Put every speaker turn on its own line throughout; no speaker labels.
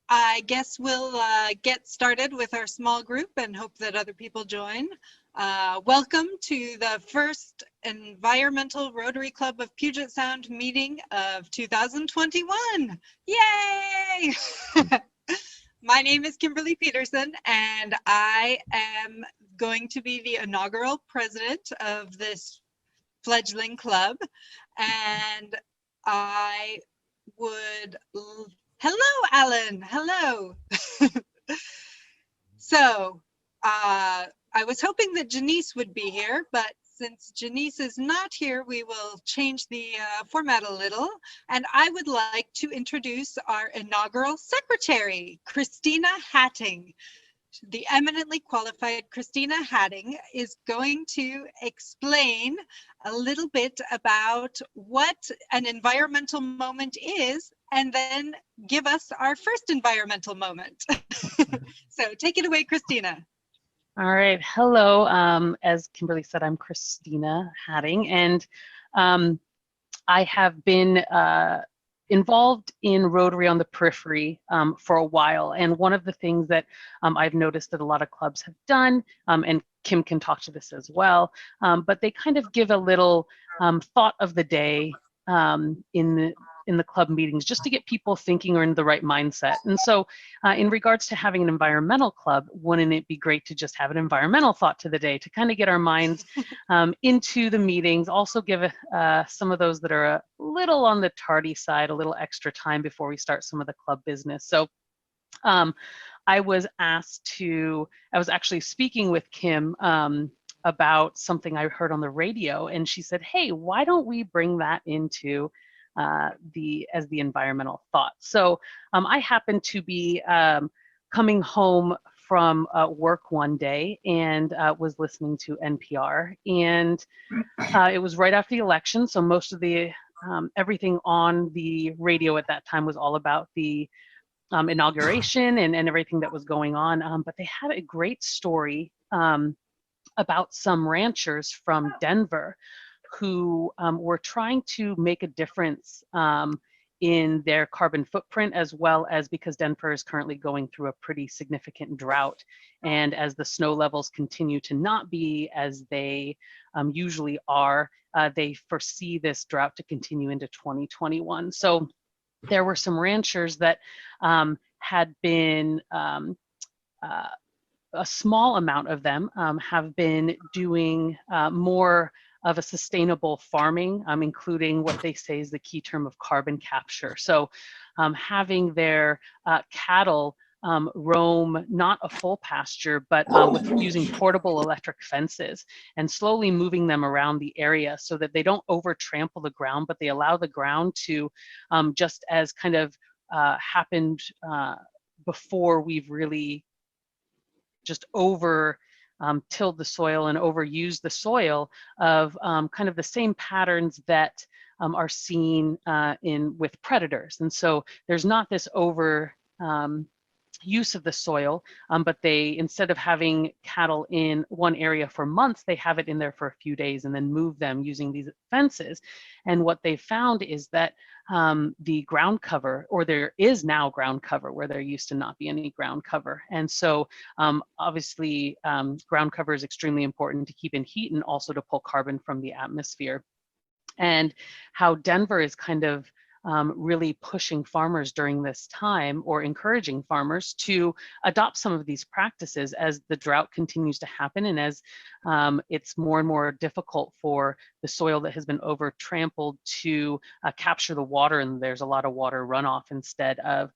I guess we'll get started with our small group and hope that other people join. Welcome to the first Environmental Rotary Club of Puget Sound meeting of 2021. Yay! My name is Kimberly Peterson, and I am going to be the inaugural president of this fledgling club. And I would hello, Alan. Hello. So I was hoping that Janice would be here, but since Janice is not here, we will change the format a little. And I would like to introduce our inaugural secretary, Christina Hatting. The eminently qualified Christina Hatting is going to explain a little bit about what an environmental moment is, and then give us our first environmental moment. So take it away, Christina.
All right. Hello. As Kimberly said, I'm Christina Hatting, and I have been involved in Rotary on the periphery for a while. And one of the things that I've noticed that a lot of clubs have done, and Kim can talk to this as well, but they kind of give a little thought of the day in the club meetings just to get people thinking or in the right mindset. And so in regards to having an environmental club, wouldn't it be great to just have an environmental thought to the day to kind of get our minds into the meetings, also give some of those that are a little on the tardy side, a little extra time before we start some of the club business. So I was actually speaking with Kim about something I heard on the radio, and she said, hey, why don't we bring that into as the environmental thought. So I happened to be coming home from work one day and was listening to NPR, and it was right after the election. So most of the everything on the radio at that time was all about the inauguration and everything that was going on. But they had a great story about some ranchers from Denver who were trying to make a difference in their carbon footprint, as well as because Denver is currently going through a pretty significant drought. And as the snow levels continue to not be as they usually are, they foresee this drought to continue into 2021. So there were some ranchers that had been, a small amount of them have been doing more of a sustainable farming, including what they say is the key term of carbon capture. So having their cattle roam not a full pasture, but with using portable electric fences and slowly moving them around the area so that they don't over trample the ground, but they allow the ground to, just as kind of happened before we've really just over tilled the soil and overused the soil of kind of the same patterns that are seen with predators. And so there's not this over use of the soil, but they, instead of having cattle in one area for months, they have it in there for a few days and then move them using these fences. And what they found is that the ground cover, or there is now ground cover where there used to not be any ground cover. And so obviously ground cover is extremely important to keep in heat and also to pull carbon from the atmosphere. And how Denver is kind of really pushing farmers during this time, or encouraging farmers to adopt some of these practices as the drought continues to happen, and as it's more and more difficult for the soil that has been over trampled to capture the water, and there's a lot of water runoff instead of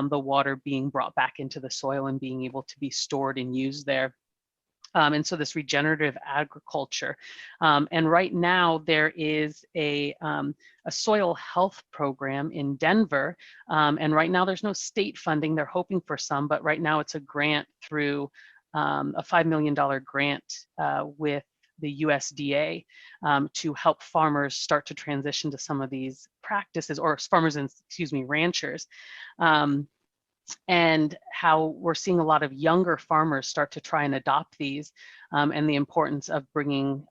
the water being brought back into the soil and being able to be stored and used there. And so this regenerative agriculture. And right now there is a soil health program in Denver. And right now there's no state funding. They're hoping for some, but right now it's a grant through a $5 million grant with the USDA to help farmers start to transition to some of these practices, or farmers and, excuse me, ranchers. And how we're seeing a lot of younger farmers start to try and adopt these, and the importance of bringing,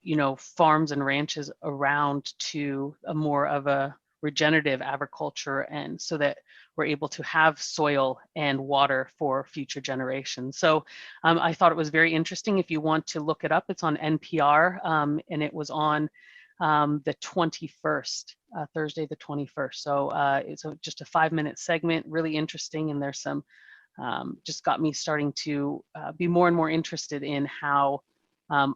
you know, farms and ranches around to a more of a regenerative agriculture, and so that we're able to have soil and water for future generations. So I thought it was very interesting. If you want to look it up, it's on NPR, and it was on the 21st, Thursday the 21st. So it's just a 5-minute segment, really interesting, and there's some, just got me starting to be more and more interested in how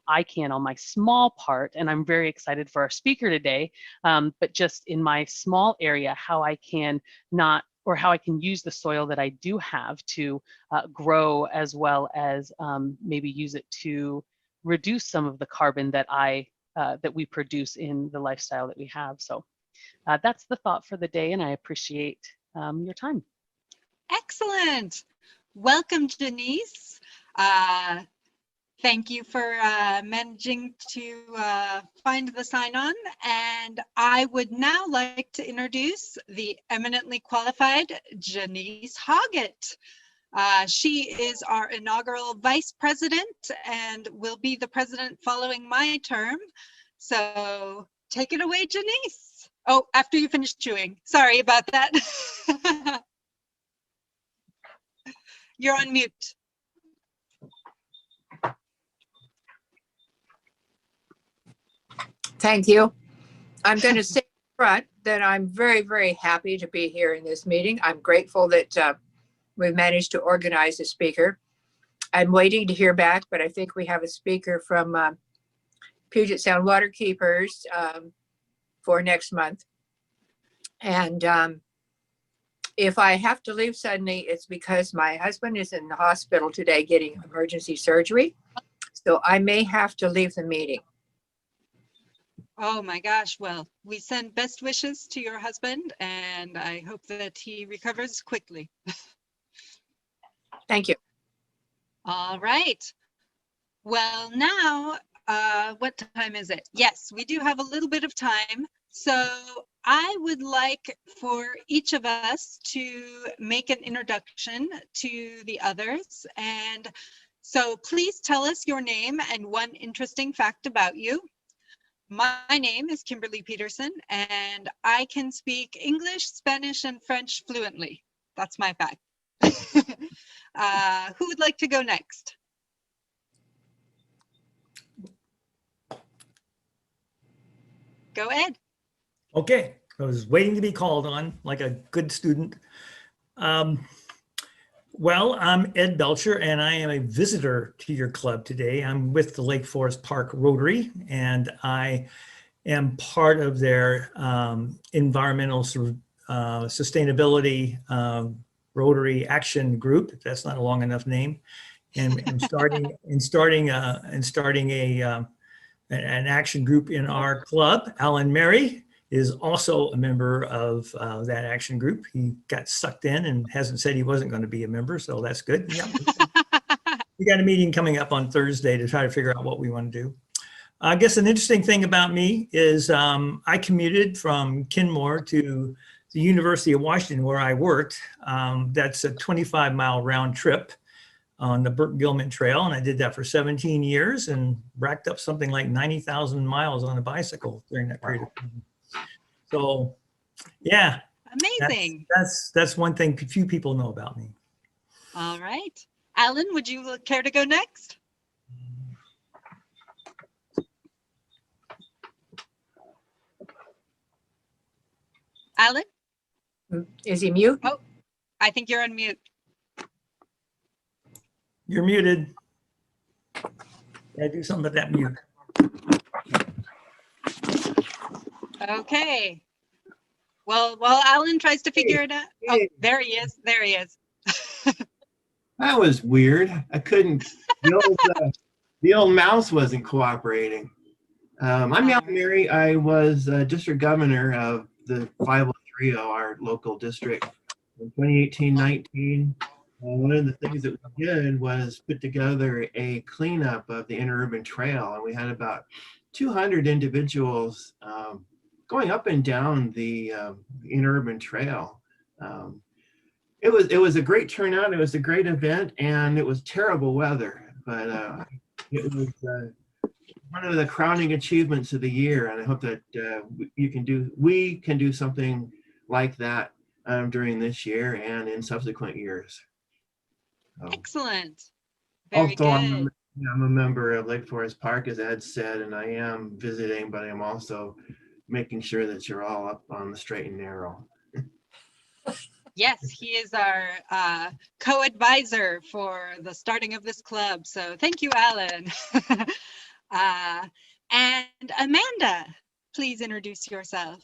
I can, on my small part, and I'm very excited for our speaker today, but just in my small area, how I can not, or how I can use the soil that I do have to grow, as well as maybe use it to reduce some of the carbon that that we produce in the lifestyle that we have. So that's the thought for the day, and I appreciate your time.
Excellent. Welcome, Janice. Thank you for managing to find the sign-on. And I would now like to introduce the eminently qualified Janice Hoggett. She is our inaugural vice president and will be the president following my term. So take it away, Janice. Oh, after you finish chewing. Sorry about that. You're on mute.
Thank you. I'm going to say up front that I'm very, very happy to be here in this meeting. I'm grateful that we've managed to organize a speaker. I'm waiting to hear back, but I think we have a speaker from Puget Sound Waterkeepers for next month. And if I have to leave suddenly, it's because my husband is in the hospital today getting emergency surgery. So I may have to leave the meeting.
Oh my gosh. Well, we send best wishes to your husband, and I hope that he recovers quickly.
Thank you.
All right. Well, now, what time is it? Yes, we do have a little bit of time. So I would like for each of us to make an introduction to the others. And so please tell us your name and one interesting fact about you. My name is Kimberly Peterson, and I can speak English, Spanish, and French fluently. That's my fact. Who would like to go next? Go Ed.
Okay, I was waiting to be called on like a good student. Well, I'm Ed Belcher, and I am a visitor to your club today. I'm with the Lake Forest Park Rotary, and I am part of their environmental sustainability Rotary Action Group. If that's not a long enough name, and starting an action group in our club. Alan Mary is also a member of that action group. He got sucked in and hasn't said he wasn't going to be a member, so that's good. Yeah. We got a meeting coming up on Thursday to try to figure out what we want to do. I guess an interesting thing about me is I commuted from Kenmore to the University of Washington where I worked. That's a 25-mile round trip on the Burke-Gilman Trail, and I did that for 17 years and racked up something like 90,000 miles on a bicycle during that period of time. So, yeah.
Amazing.
That's one thing few people know about me.
All right. Alan, would you care to go next? Alan?
Is he mute?
Oh, I think you're on mute.
You're muted. Yeah, do something with that mute.
Okay. Well, while Alan tries to figure it out. Oh, there he is. There he is.
That was weird. I couldn't. The old mouse wasn't cooperating. I'm Alan Mary. I was district governor of the 503, our local district, in 2018-19. One of the things that we did was put together a cleanup of the interurban trail, and we had about 200 individuals going up and down the interurban trail. It was a great turnout. It was a great event, and it was terrible weather, but it was one of the crowning achievements of the year, and I hope that we can do something like that during this year and in subsequent years. So,
Excellent. Very
also,
good.
I'm a member of Lake Forest Park, as Ed said, and I am visiting, but I'm also making sure that you're all up on the straight and narrow.
Yes, he is our co-advisor for the starting of this club. So thank you, Alan. And Amanda, please introduce yourself.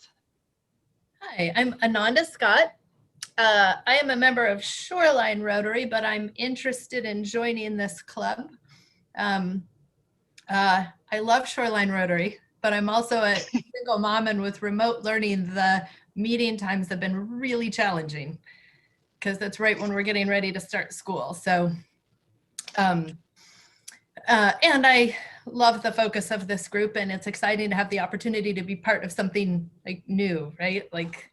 Hi, I'm Ananda Scott. I am a member of Shoreline Rotary, but I'm interested in joining this club. I love Shoreline Rotary, but I'm also a single mom, and with remote learning, the meeting times have been really challenging because that's right when we're getting ready to start school. So, and I love the focus of this group, and it's exciting to have the opportunity to be part of something like new, right? Like,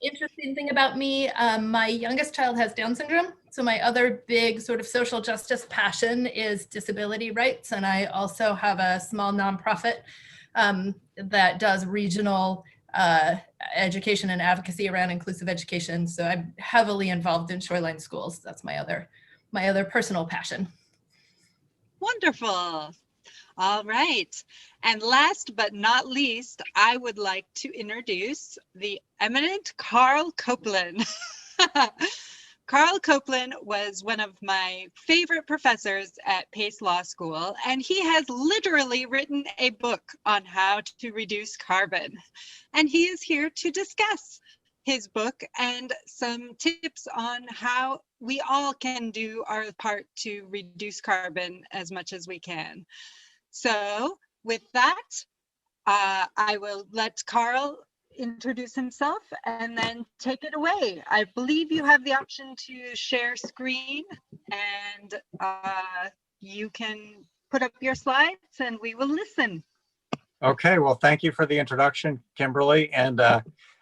interesting thing about me, my youngest child has Down syndrome. So my other big sort of social justice passion is disability rights. And I also have a small nonprofit that does regional education and advocacy around inclusive education. So I'm heavily involved in Shoreline schools. That's my other personal passion.
Wonderful. All right. And last but not least, I would like to introduce the eminent Carl Copeland. Carl Copeland was one of my favorite professors at Pace Law School, and he has literally written a book on how to reduce carbon. And he is here to discuss his book and some tips on how we all can do our part to reduce carbon as much as we can. So with that, I will let Carl introduce himself and then take it away. I believe you have the option to share screen, and you can put up your slides and we will listen.
Okay, well, thank you for the introduction, Kimberly. And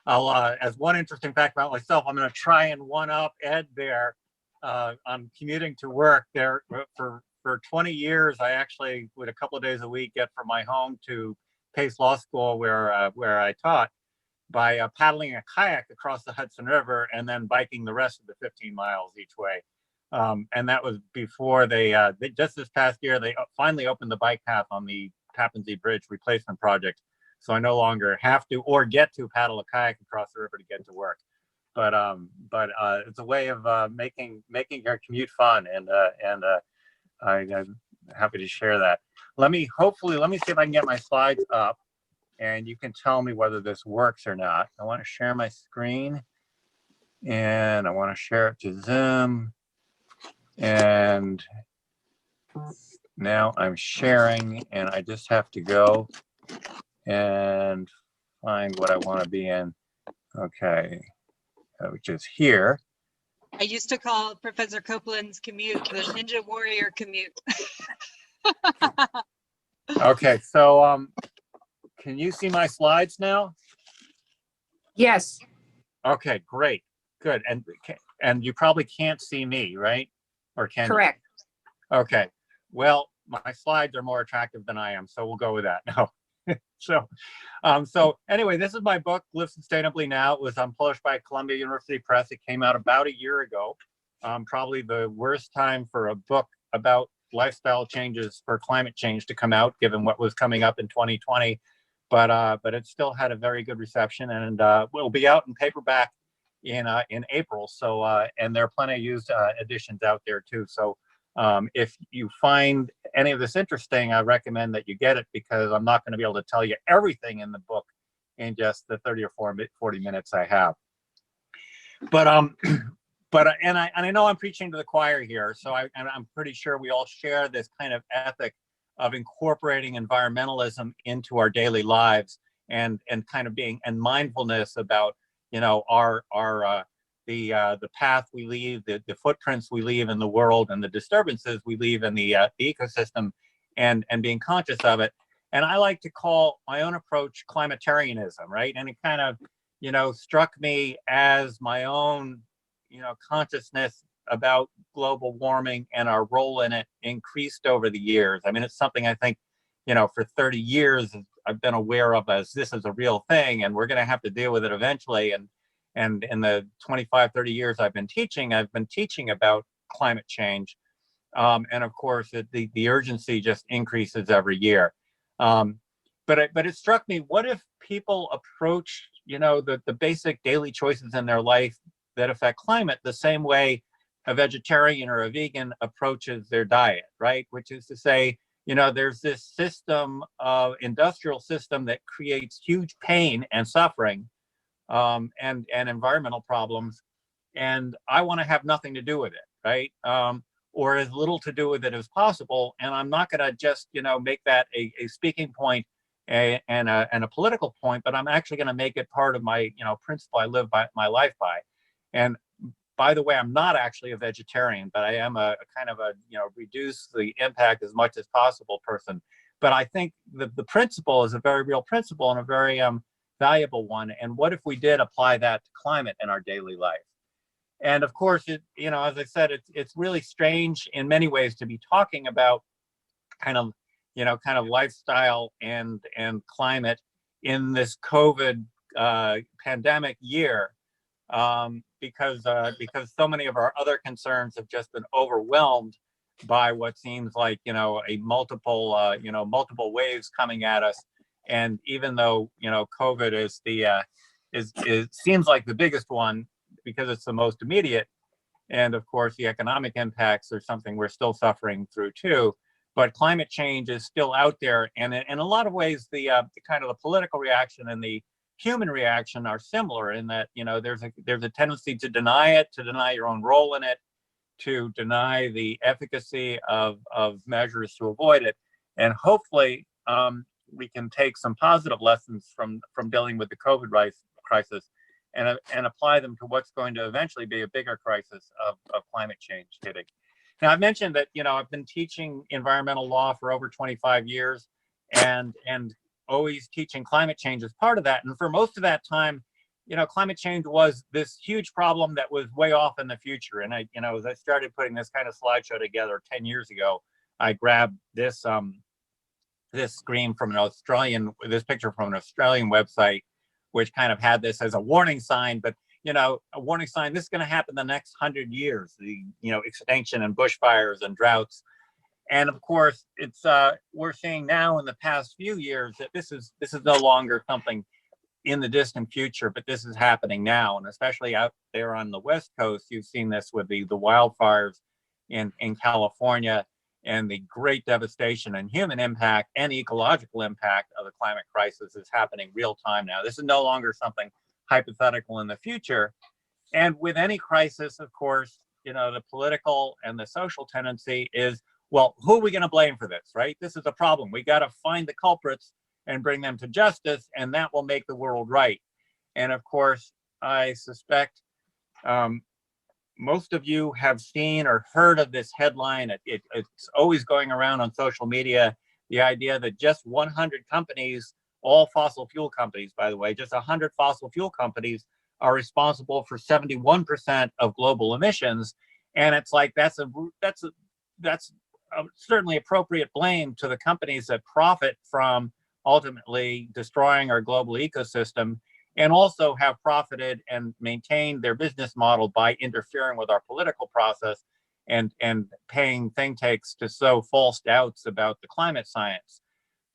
I'll, as one interesting fact about myself, I'm going to try and one-up Ed there. I'm commuting to work there for 20 years. I actually would a couple of days a week get from my home to Pace Law School where I taught by paddling a kayak across the Hudson River and then biking the rest of the 15 miles each way. And that was before they just this past year, they finally opened the bike path on the Tappan Zee Bridge replacement project. So I no longer have to or get to paddle a kayak across the river to get to work. But it's a way of making your commute fun, and I'm happy to share that. Let me see if I can get my slides up, and you can tell me whether this works or not. I want to share my screen, and I want to share it to Zoom, and now I'm sharing, and I just have to go and find what I want to be in. Okay, which is here.
I used to call Professor Copeland's commute the Ninja Warrior commute.
Okay, so can you see my slides now?
Yes.
Okay, great, good. And you probably can't see me, right? Or can you?
Correct.
Okay, well, my slides are more attractive than I am, so we'll go with that. No. So anyway, this is my book, Live Sustainably Now. It was published by Columbia University Press. It came out about a year ago. Probably the worst time for a book about lifestyle changes for climate change to come out, given what was coming up in 2020. But it still had a very good reception, and will be out in paperback in April. So and there are plenty of used editions out there too. So if you find any of this interesting, I recommend that you get it, because I'm not going to be able to tell you everything in the book in just the 30 or 40 minutes I have. But I know I'm preaching to the choir here, so I'm pretty sure we all share this kind of ethic of incorporating environmentalism into our daily lives, and kind of being and mindfulness about, you know, the path we leave, the footprints we leave in the world, and the disturbances we leave in the ecosystem, and being conscious of it. And I like to call my own approach climatarianism, right? And it kind of, you know, struck me as my own, you know, consciousness about global warming and our role in it increased over the years. I mean, it's something I think, for 30 years I've been aware of as this is a real thing, and we're going to have to deal with it eventually. And in the 25, 30 years I've been teaching about climate change. And of course, the urgency just increases every year. But it struck me, what if people approach, the basic daily choices in their life that affect climate the same way a vegetarian or a vegan approaches their diet, right? Which is to say, there's this system of industrial system that creates huge pain and suffering, and environmental problems. And I want to have nothing to do with it, right? Or as little to do with it as possible. And I'm not going to just, make that a speaking point and a political point, but I'm actually going to make it part of my, principle I live my life by. And by the way, I'm not actually a vegetarian, but I am a kind of a, reduce the impact as much as possible person. But I think the principle is a very real principle and a very valuable one. And what if we did apply that to climate in our daily life? And of course, as I said, it's really strange in many ways to be talking about kind of lifestyle and climate in this COVID pandemic year, because so many of our other concerns have just been overwhelmed by what seems like a multiple waves coming at us. And even though COVID is seems like the biggest one because it's the most immediate, and of course the economic impacts are something we're still suffering through too. But climate change is still out there, and in a lot of ways, the kind of the political reaction and the human reaction are similar in that there's a tendency to deny it, to deny your own role in it, to deny the efficacy of measures to avoid it, and hopefully we can take some positive lessons from dealing with the COVID crisis and apply them to what's going to eventually be a bigger crisis of climate change hitting. Now, I mentioned that, I've been teaching environmental law for over 25 years and always teaching climate change as part of that. And for most of that time, climate change was this huge problem that was way off in the future. And as I started putting this kind of slideshow together 10 years ago, I grabbed this screen from this picture from an Australian website, which kind of had this as a warning sign, but a warning sign, this is going to happen the next 100 years, the extinction and bushfires and droughts. And of course, it's we're seeing now in the past few years that this is no longer something in the distant future, but this is happening now. And especially out there on the West Coast, you've seen this with the wildfires in California and the great devastation and human impact and ecological impact of the climate crisis is happening real time now. This is no longer something hypothetical in the future. And with any crisis, of course, the political and the social tendency is, well, who are we going to blame for this, right? This is a problem. We got to find the culprits and bring them to justice, and that will make the world right. And of course, I suspect most of you have seen or heard of this headline. It's always going around on social media, the idea that just 100 companies, all fossil fuel companies, by the way, just 100 fossil fuel companies are responsible for 71% of global emissions. And it's like, that's certainly appropriate blame to the companies that profit from ultimately destroying our global ecosystem, and also have profited and maintained their business model by interfering with our political process and paying think tanks to sow false doubts about the climate science.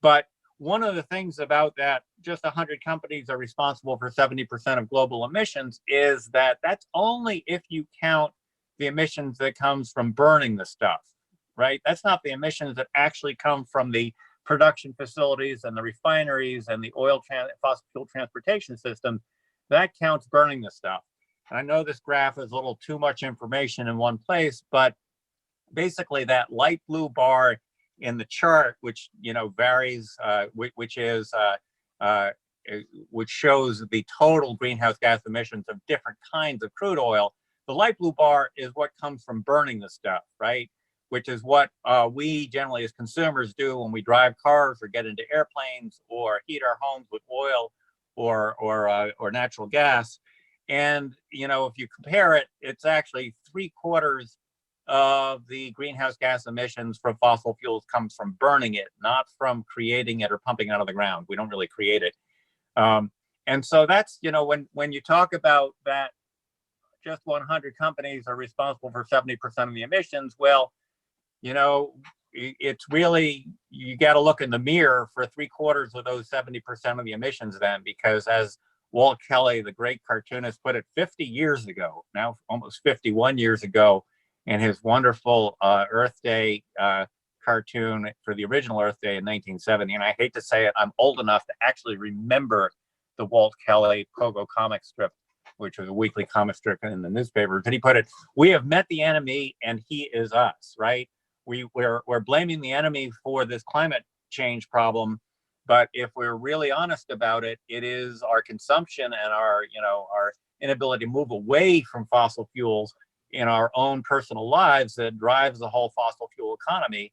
But one of the things about that, just 100 companies are responsible for 70% of global emissions, is that that's only if you count the emissions that comes from burning the stuff, right? That's not the emissions that actually come from the production facilities and the refineries and the fossil fuel transportation system. That counts burning the stuff. And I know this graph is a little too much information in one place, but basically that light blue bar in the chart, which varies, which shows the total greenhouse gas emissions of different kinds of crude oil. The light blue bar is what comes from burning the stuff, right? Which is what we generally as consumers do when we drive cars or get into airplanes or heat our homes with oil or natural gas. And if you compare it, it's actually 3/4 of the greenhouse gas emissions from fossil fuels comes from burning it, not from creating it or pumping it out of the ground. We don't really create it. And so that's, you know, when you talk about that just 100 companies are responsible for 70% of the emissions, well, you know, it's really, you got to look in the mirror for 3/4 of those 70% of the emissions then, because as Walt Kelly, the great cartoonist, put it 50 years ago, now almost 51 years ago, in his wonderful Earth Day cartoon for the original Earth Day in 1970. And I hate to say it, I'm old enough to actually remember the Walt Kelly Pogo comic strip, which was a weekly comic strip in the newspapers. And he put it, we have met the enemy and he is us, right? We're blaming the enemy for this climate change problem. But if we're really honest about it, it is our consumption and our, you know, our inability to move away from fossil fuels in our own personal lives that drives the whole fossil fuel economy.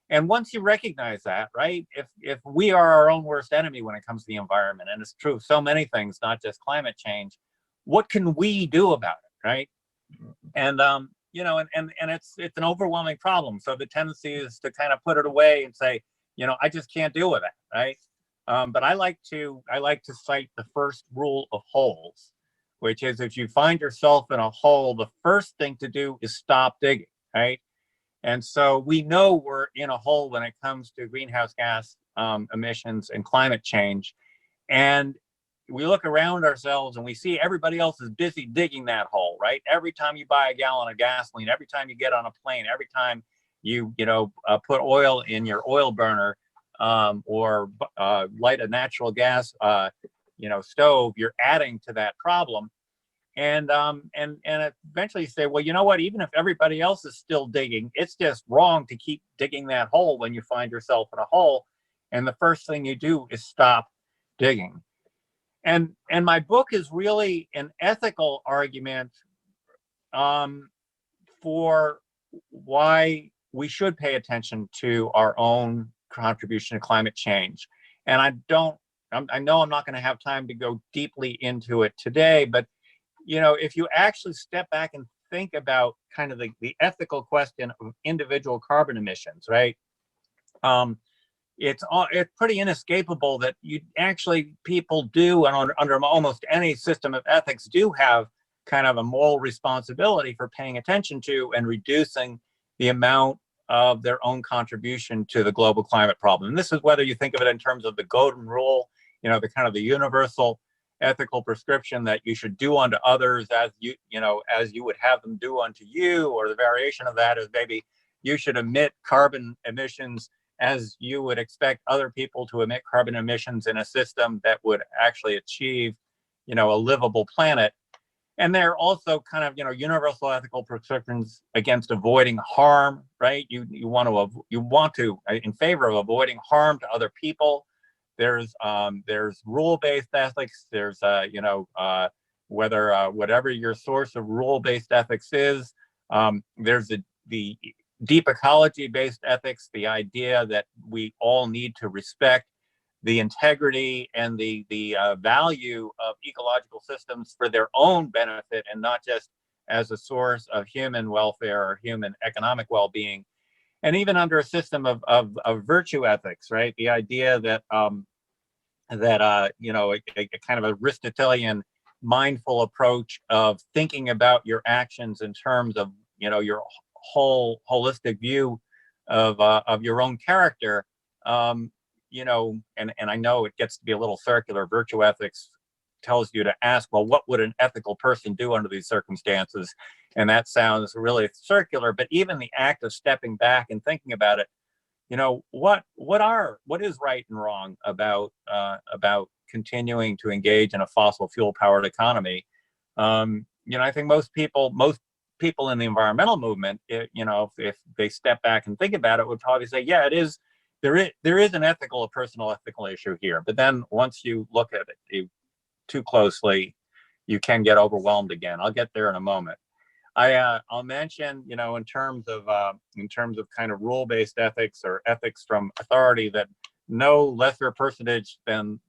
And once you recognize that, right, if we are our own worst enemy when it comes to the environment, and it's true of so many things, not just climate change, what can we do about it, right? And you know, and it's an overwhelming problem. So the tendency is to kind of put it away and say, you know, I just can't deal with it, right? But I like to cite the first rule of holes, which is if you find yourself in a hole, the first thing to do is stop digging, right? And so we know we're in a hole when it comes to greenhouse gas emissions and climate change. And we look around ourselves and we see everybody else is busy digging that hole, right? Every time you buy a gallon of gasoline, every time you get on a plane, every time you put oil in your oil burner or light a natural gas stove, you're adding to that problem. And eventually you say, well, you know what, even if everybody else is still digging, it's just wrong to keep digging that hole when you find yourself in a hole. And the first thing you do is stop digging. And my book is really an ethical argument for why we should pay attention to our own contribution to climate change. And I know I'm not going to have time to go deeply into it today, but you know, if you actually step back and think about kind of the ethical question of individual carbon emissions, right? It's pretty inescapable that people do, and under almost any system of ethics, do have kind of a moral responsibility for paying attention to and reducing the amount of their own contribution to the global climate problem. And this is whether you think of it in terms of the golden rule, you know, the kind of the universal ethical prescription that you should do unto others as you would have them do unto you, or the variation of that is maybe you should emit carbon emissions as you would expect other people to emit carbon emissions in a system that would actually achieve, you know, a livable planet. And there are also kind of, you know, universal ethical prescriptions against avoiding harm, right? You want to in favor of avoiding harm to other people. There's rule-based ethics. There's whatever your source of rule-based ethics is. There's the deep ecology-based ethics, the idea that we all need to respect the integrity and the value of ecological systems for their own benefit and not just as a source of human welfare or human economic well-being. And even under a system of virtue ethics, right? The idea that a kind of Aristotelian mindful approach of thinking about your actions in terms of, you know, your whole holistic view of your own character, you know, and I know it gets to be a little circular. Virtue ethics tells you to ask, well, what would an ethical person do under these circumstances? And that sounds really circular, but even the act of stepping back and thinking about it, you know, what is right and wrong about continuing to engage in a fossil fuel powered economy? You know, I think most people in the environmental movement, you know, if they step back and think about it, would probably say, yeah, it is. There is a personal ethical issue here. But then once you look at it too closely, you can get overwhelmed again. I'll get there in a moment. I'll mention, you know, in terms of kind of rule-based ethics or ethics from authority, that no lesser personage than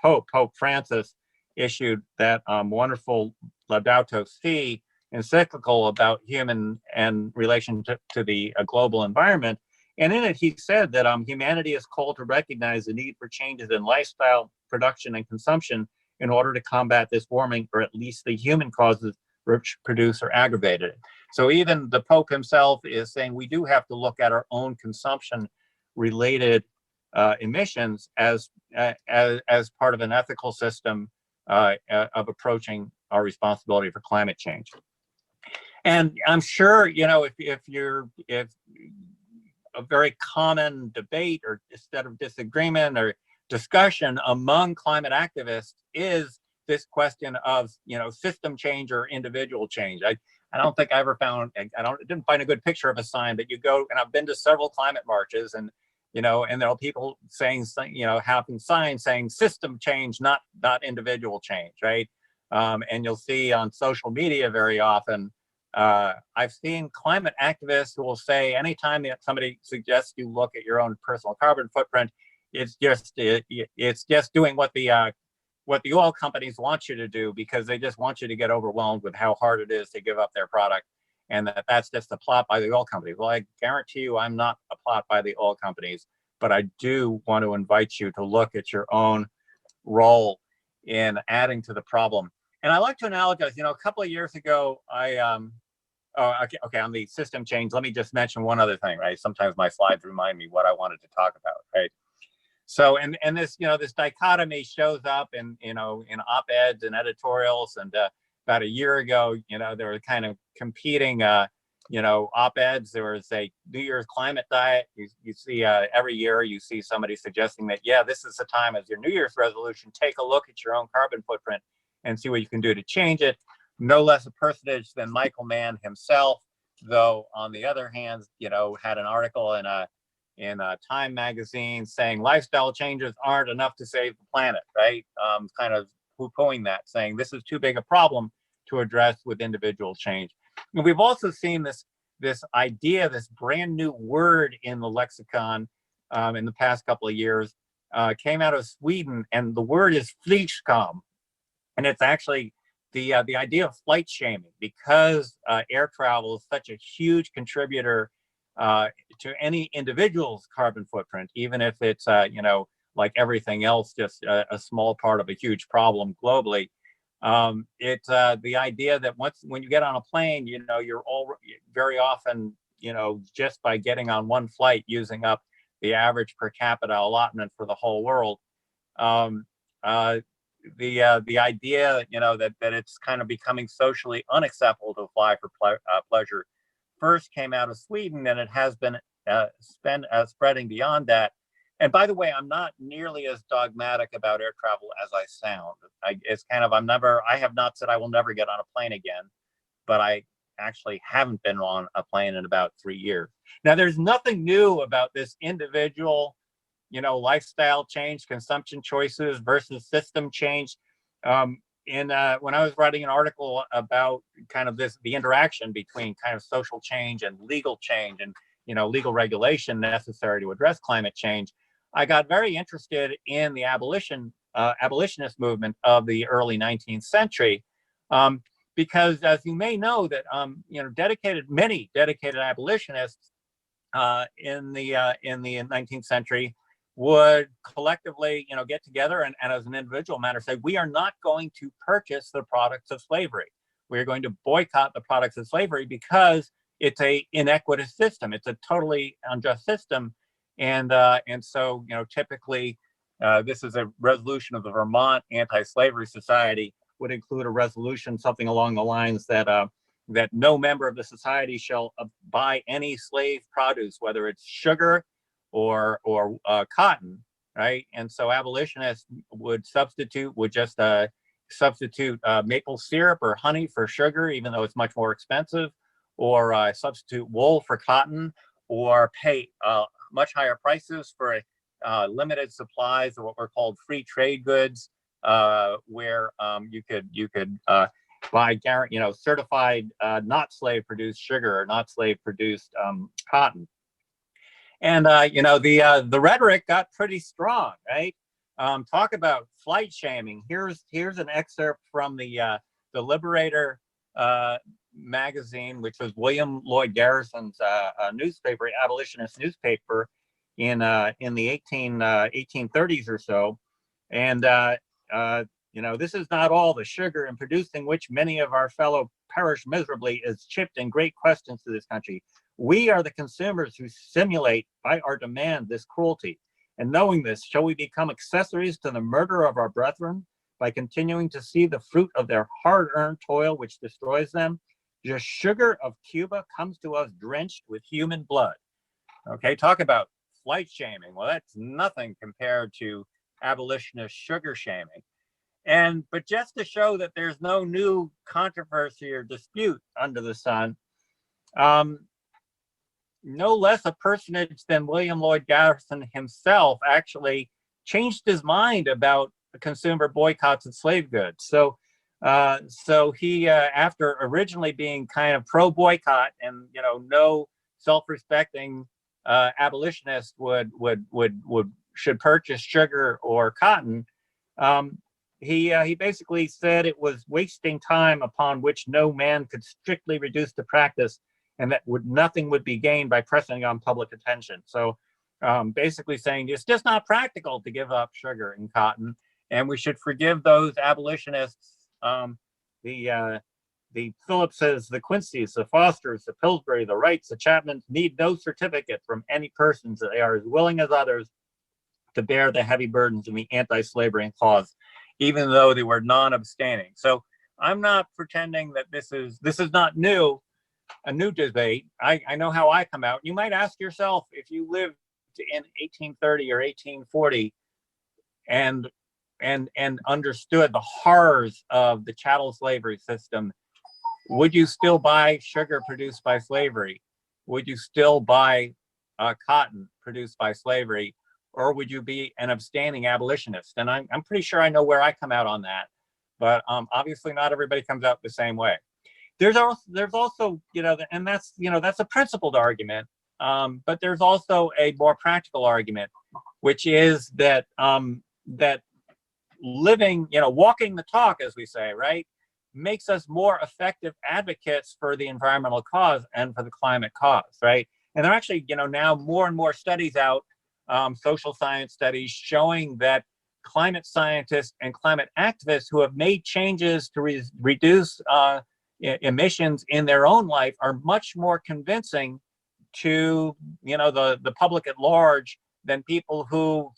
Pope Francis, issued that wonderful Laudato Si, encyclical about human and relation to the global environment. And in it, he said that humanity is called to recognize the need for changes in lifestyle, production, and consumption in order to combat this warming, or at least the human causes which produce or aggravate it. So even the Pope himself is saying we do have to look at our own consumption-related emissions as part of an ethical system of approaching our responsibility for climate change. And I'm sure, you know, if a very common debate or instead of disagreement or discussion among climate activists is this question of, you know, system change or individual change. I don't think I ever found, didn't find a good picture of a sign, but you go, and I've been to several climate marches, and, you know, and there are people saying, you know, having signs saying system change, not individual change, right? And you'll see on social media very often, I've seen climate activists who will say anytime that somebody suggests you look at your own personal carbon footprint, it's just doing what the oil companies want you to do, because they just want you to get overwhelmed with how hard it is to give up their product, and that's just a plot by the oil companies. Well, I guarantee you I'm not a plot by the oil companies, but I do want to invite you to look at your own role in adding to the problem. And I like to analogize, you know, a couple of years ago, okay, on the system change, let me just mention one other thing, right? Sometimes my slides remind me what I wanted to talk about, right? So, and this, you know, this dichotomy shows up in, you know, in op-eds and editorials. And about a year ago, you know, there were kind of competing, you know, op-eds. There was a New Year's climate diet. You see every year you see somebody suggesting that, yeah, this is the time as your New Year's resolution, take a look at your own carbon footprint and see what you can do to change it. No less a personage than Michael Mann himself, though, on the other hand, you know, had an article in a Time magazine saying lifestyle changes aren't enough to save the planet, right? Kind of poo-pooing that, saying this is too big a problem to address with individual change. And we've also seen this idea, this brand new word in the lexicon in the past couple of years, came out of Sweden, and the word is flygskam, and it's actually the idea of flight shaming, because air travel is such a huge contributor to any individual's carbon footprint, even if it's, you know, like everything else, just a small part of a huge problem globally. It's the idea that when you get on a plane, you know, you're all very often, you know, just by getting on one flight, using up the average per capita allotment for the whole world. The idea, you know, that it's kind of becoming socially unacceptable to fly for pleasure first came out of Sweden, and it has been spreading beyond that. And by the way, I'm not nearly as dogmatic about air travel as I sound. It's kind of, I have not said I will never get on a plane again, but I actually haven't been on a plane in about 3 years. Now, there's nothing new about this individual, you know, lifestyle change, consumption choices versus system change. When I was writing an article about kind of the interaction between kind of social change and legal change, and, you know, legal regulation necessary to address climate change, I got very interested in the abolitionist movement of the early 19th century, because, as you may know, that you know, many dedicated abolitionists in the 19th century would collectively, you know, get together and as an individual matter say, we are not going to purchase the products of slavery. We're going to boycott the products of slavery because it's a inequitous system. It's a totally unjust system. And so, you know, typically this is a resolution of the Vermont Anti-Slavery Society, would include a resolution, something along the lines that that no member of the society shall buy any slave produce, whether it's sugar or cotton, right? And so abolitionists would just substitute maple syrup or honey for sugar, even though it's much more expensive, or substitute wool for cotton, or pay much higher prices for limited supplies of what were called free trade goods, where you could buy, you know, certified not slave produced sugar or not slave produced cotton. And you know, the rhetoric got pretty strong, right? Talk about flight shaming. Here's an excerpt from the Liberator magazine, which was William Lloyd Garrison's newspaper, abolitionist newspaper, in the 1830s or so. And this is not all the sugar in producing which many of our fellow perish miserably is chipped in great questions to this country. We are the consumers who simulate by our demand this cruelty. And knowing this, shall we become accessories to the murder of our brethren by continuing to see the fruit of their hard-earned toil which destroys them? The sugar of Cuba comes to us drenched with human blood. Okay, talk about flight shaming. Well, that's nothing compared to abolitionist sugar shaming. But just to show that there's no new controversy or dispute under the sun, no less a personage than William Lloyd Garrison himself actually changed his mind about consumer boycotts of slave goods. So he, after originally being kind of pro-boycott and no self-respecting abolitionist should purchase sugar or cotton, he basically said it was wasting time upon which no man could strictly reduce to practice, and that nothing would be gained by pressing on public attention. So basically saying it's just not practical to give up sugar and cotton, and we should forgive those abolitionists, the Phillipses, the Quincy's, the Fosters, the Pillsbury, the Wrights, the Chapmans need no certificate from any persons. They are as willing as others to bear the heavy burdens in the anti-slavery cause, even though they were non-abstaining. So I'm not pretending that this is not new, a new debate. I know how I come out. You might ask yourself, if you lived in 1830 or 1840 and understood the horrors of the chattel slavery system, would you still buy sugar produced by slavery? Would you still buy cotton produced by slavery? Or would you be an abstaining abolitionist? And I'm pretty sure I know where I come out on that, but obviously not everybody comes out the same way. There's also, and that's a principled argument, but there's also a more practical argument, which is that that living, walking the talk, as we say, right, makes us more effective advocates for the environmental cause and for the climate cause, right? And there are actually, now more and more studies out, social science studies showing that climate scientists and climate activists who have made changes to reduce emissions in their own life are much more convincing to the public at large than people who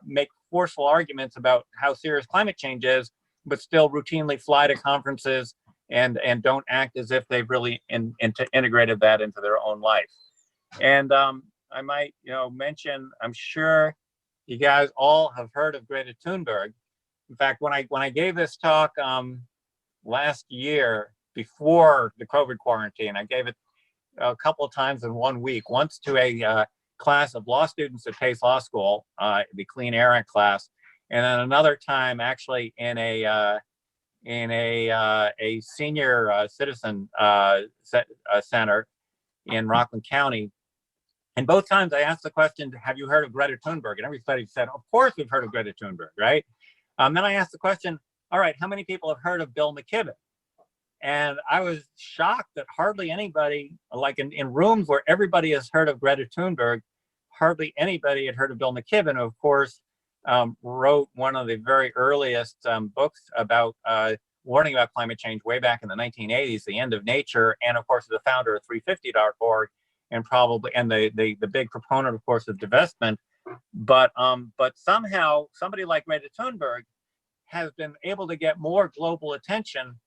make forceful arguments about how serious climate change is, but still routinely fly to conferences and don't act as if they've really integrated that into their own life. And I might mention, I'm sure you guys all have heard of Greta Thunberg. In fact, when I gave this talk last year before the COVID quarantine, I gave it a couple of times in 1 week. Once to a class of law students at Pace Law School, the Clean Air Act class, and then another time actually in a senior citizen center in Rockland County. And both times I asked the question, have you heard of Greta Thunberg? And everybody said, of course we've heard of Greta Thunberg, right? Then I asked the question, all right, how many people have heard of Bill McKibben? And I was shocked that hardly anybody, like in rooms where everybody has heard of Greta Thunberg, hardly anybody had heard of Bill McKibben, who of course wrote one of the very earliest books about warning about climate change way back in the 1980s, The End of Nature, and of course the founder of 350.org, and the big proponent, of course, of divestment. But somehow somebody like Greta Thunberg has been able to get more global attention,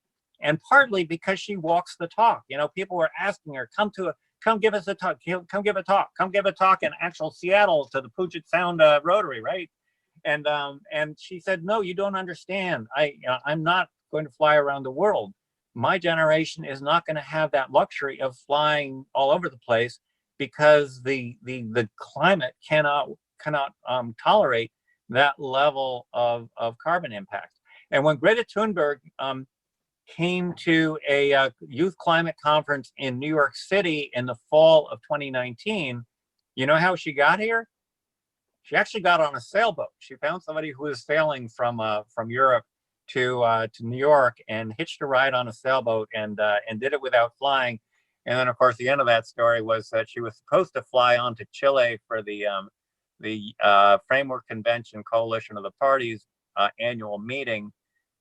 and partly because she walks the talk. People were asking her, come give us a talk, come give a talk in actual Seattle to the Puget Sound Rotary, right? And she said, no, you don't understand. I'm not going to fly around the world. My generation is not going to have that luxury of flying all over the place, because the climate cannot tolerate that level of carbon impact. And when Greta Thunberg came to a youth climate conference in New York City in the fall of 2019, you know how she got here? She actually got on a sailboat. She found somebody who was sailing from Europe to New York and hitched a ride on a sailboat and did it without flying. And then, of course, the end of that story was that she was supposed to fly on to Chile for the Framework Convention Coalition of the Parties annual meeting.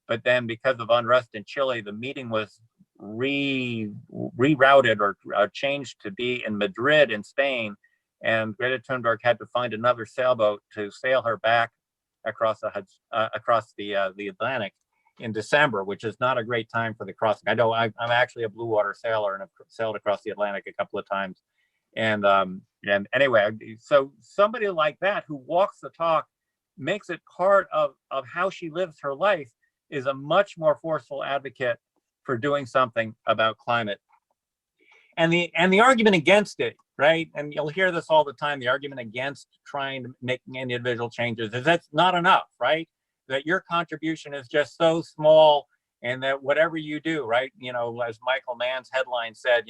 But then because of unrest in Chile, the meeting was rerouted or changed to be in Madrid in Spain. And Greta Thunberg had to find another sailboat to sail her back across the Atlantic in December, which is not a great time for the crossing. I know I'm actually a blue water sailor and have sailed across the Atlantic a couple of times. And anyway, so somebody like that who walks the talk, makes it part of how she lives her life, is a much more forceful advocate for doing something about climate. And the argument against it, right? And you'll hear this all the time, the argument against trying to make individual changes is that's not enough, right? That your contribution is just so small, and that whatever you do, right? You know, as Michael Mann's headline said,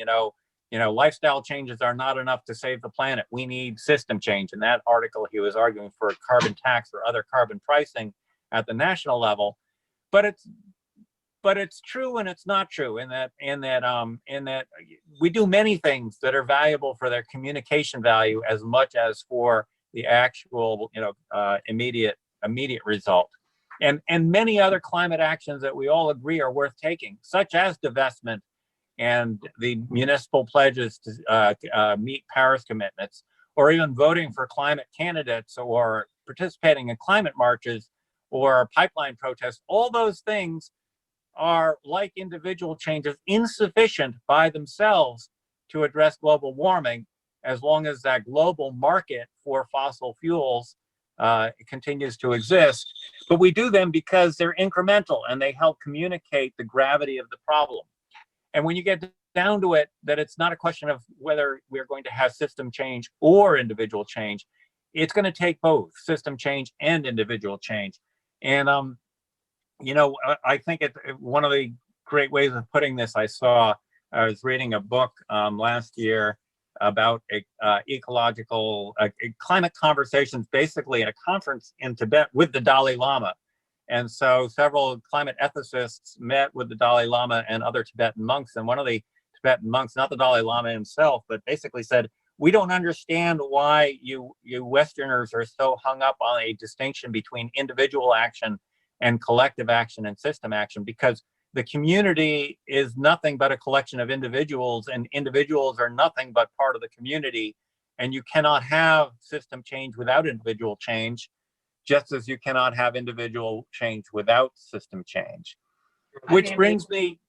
lifestyle changes are not enough to save the planet. We need system change. In that article, he was arguing for a carbon tax or other carbon pricing at the national level. But it's true and it's not true in that we do many things that are valuable for their communication value as much as for the actual immediate result. And many other climate actions that we all agree are worth taking, such as divestment and the municipal pledges to meet Paris commitments, or even voting for climate candidates, or participating in climate marches or pipeline protests. All those things are, like individual changes, insufficient by themselves to address global warming, as long as that global market for fossil fuels continues to exist. But we do them because they're incremental and they help communicate the gravity of the problem. And when you get down to it, that it's not a question of whether we're going to have system change or individual change. It's going to take both system change and individual change. And I think one of the great ways of putting this, I was reading a book last year about ecological climate conversations, basically at a conference in Tibet with the Dalai Lama. And so several climate ethicists met with the Dalai Lama and other Tibetan monks. And one of the Tibetan monks, not the Dalai Lama himself, but basically said, we don't understand why you Westerners are so hung up on a distinction between individual action and collective action and system action, because the community is nothing but a collection of individuals, and individuals are nothing but part of the community. And you cannot have system change without individual change, just as you cannot have individual change without system change. Which brings me,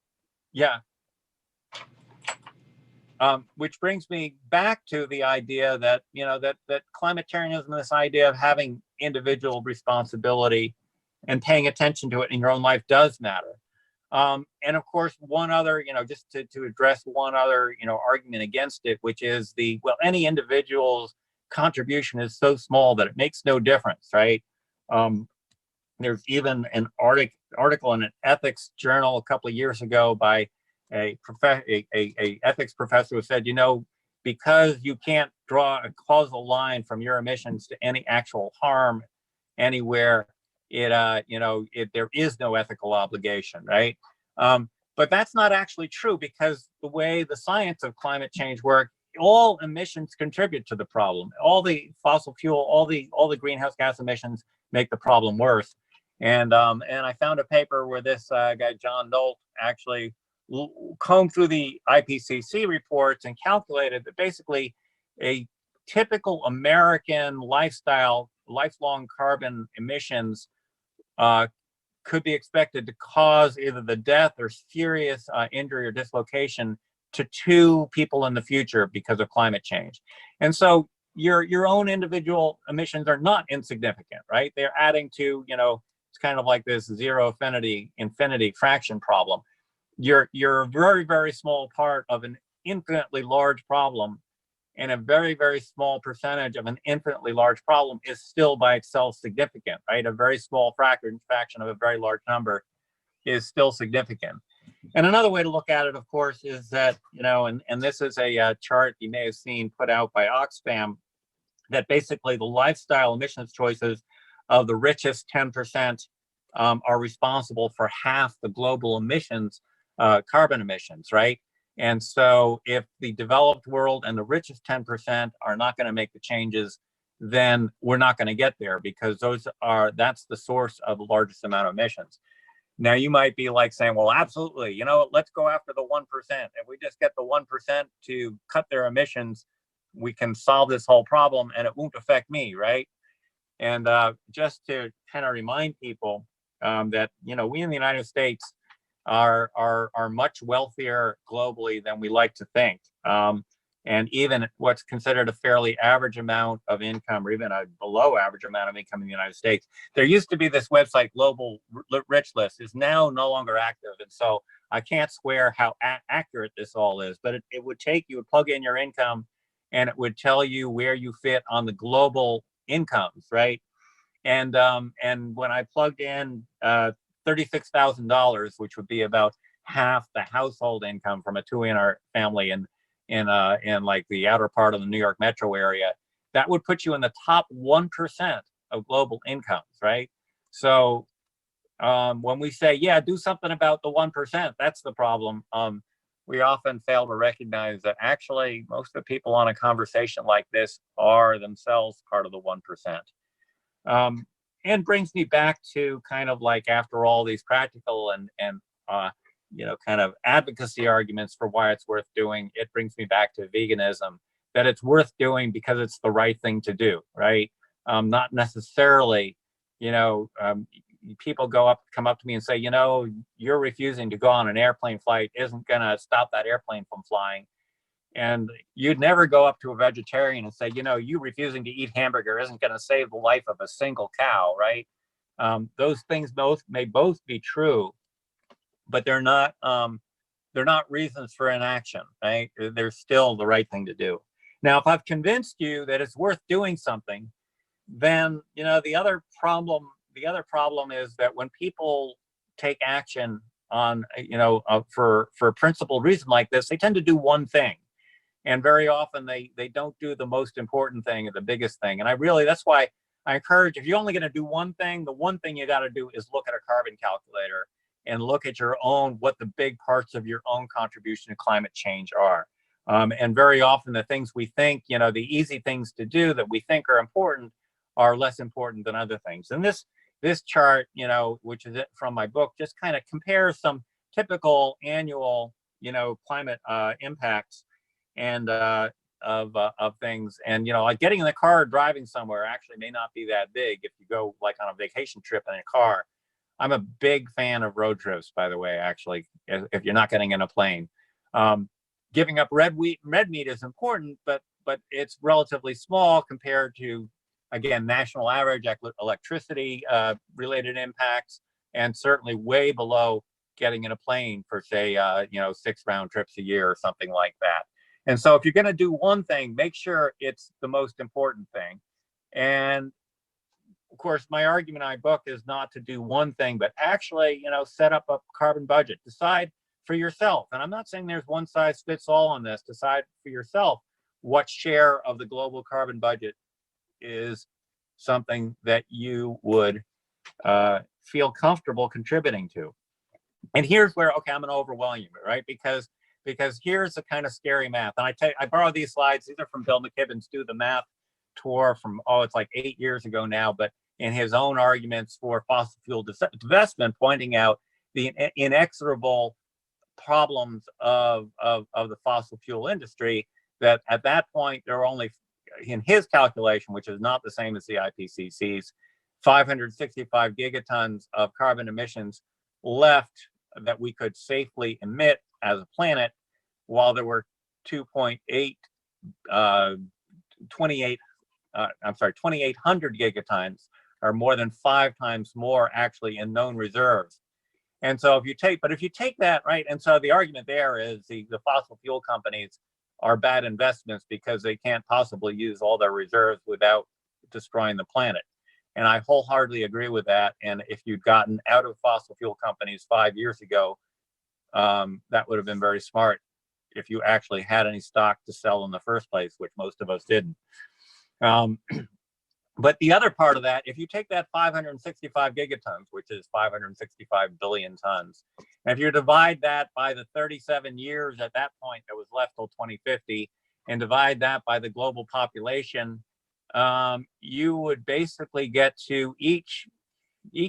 which brings me back to the idea that, that climatarianism, this idea of having individual responsibility and paying attention to it in your own life, does matter. And of course, one other, just to address one other, argument against it, which is any individual's contribution is so small that it makes no difference, right? There's even an article in an ethics journal a couple of years ago by a ethics professor who said, because you can't draw a causal line from your emissions to any actual harm anywhere, there is no ethical obligation, right? But that's not actually true, because the way the science of climate change works, all emissions contribute to the problem. All the fossil fuel, all the greenhouse gas emissions make the problem worse. And I found a paper where this guy John Nolt actually combed through the IPCC reports and calculated that basically a typical American lifelong carbon emissions could be expected to cause either the death or serious injury or dislocation to 2 people in the future because of climate change. And so your own individual emissions are not insignificant, right? They're adding to, it's kind of like this zero infinity fraction problem. You're a very, very small part of an infinitely large problem, and a very, very small percentage of an infinitely large problem is still by itself significant, right? A very small fraction of a very large number is still significant. And another way to look at it, of course, is that, and this is a chart you may have seen put out by Oxfam, that basically the lifestyle emissions choices of the richest 10% are responsible for half the global emissions, carbon emissions, right? And so if the developed world and the richest 10% are not going to make the changes, then we're not going to get there, because that's the source of the largest amount of emissions. Now you might be like saying, well, absolutely, let's go after the 1%. If we just get the 1% to cut their emissions, we can solve this whole problem and it won't affect me, right? And just to kind of remind people that, we in the United States are much wealthier globally than we like to think. And even what's considered a fairly average amount of income, or even a below average amount of income in the United States. There used to be this website, Global Rich List, is now no longer active. And so I can't swear how accurate this all is, but it would plug in your income and it would tell you where you fit on the global incomes, right? And when I plugged in $36,000, which would be about half the household income from a 2-inner family in like the outer part of the New York metro area, that would put you in the top 1% of global incomes, right? So when we say, yeah, do something about the 1%, that's the problem. We often fail to recognize that actually most of the people on a conversation like this are themselves part of the 1%. And brings me back to kind of like, after all these practical and kind of advocacy arguments for why it's worth doing, it brings me back to veganism, that it's worth doing because it's the right thing to do, right? Not necessarily, people come up to me and say, you're refusing to go on an airplane flight isn't going to stop that airplane from flying. And you'd never go up to a vegetarian and say, you refusing to eat hamburger isn't going to save the life of a single cow, right? Those things may both be true, but they're not reasons for inaction, right? They're still the right thing to do. Now, if I've convinced you that it's worth doing something, then the other problem is that when people take action on for a principled reason like this, they tend to do one thing. And very often they don't do the most important thing or the biggest thing. And that's why I encourage, if you're only going to do one thing, the one thing you got to do is look at a carbon calculator and look at what the big parts of your own contribution to climate change are. And very often the things we think, the easy things to do that we think are important are less important than other things. And this chart, which is from my book, just kind of compares some typical annual, climate impacts and of things. And like getting in the car or driving somewhere actually may not be that big if you go like on a vacation trip in a car. I'm a big fan of road trips, by the way, actually, if you're not getting in a plane. Giving up red meat is important, but it's relatively small compared to, again, national average electricity related impacts, and certainly way below getting in a plane for, say, 6 round trips a year or something like that. And so if you're going to do one thing, make sure it's the most important thing. And of course, my argument in my book is not to do one thing, but actually, set up a carbon budget. Decide for yourself. And I'm not saying there's one size fits all on this. Decide for yourself what share of the global carbon budget is something that you would feel comfortable contributing to. And here's where, okay, I'm going to overwhelm you, right? Because here's the kind of scary math. And I borrow these slides. These are from Bill McKibben's Do the Math tour from, it's like 8 years ago now, but in his own arguments for fossil fuel divestment, pointing out the inexorable problems of the fossil fuel industry, that at that point, there are only, in his calculation, which is not the same as the IPCC's, 565 gigatons of carbon emissions left that we could safely emit as a planet, while there were 2,800 gigatons, or more than 5 times more actually in known reserves. And so if you take that, right, and so the argument there is the fossil fuel companies are bad investments because they can't possibly use all their reserves without destroying the planet. And I wholeheartedly agree with that. And if you'd gotten out of fossil fuel companies 5 years ago, that would have been very smart if you actually had any stock to sell in the first place, which most of us didn't. But the other part of that, if you take that 565 gigatons, which is 565 billion tons, and if you divide that by the 37 years at that point that was left till 2050, and divide that by the global population, you would basically get to each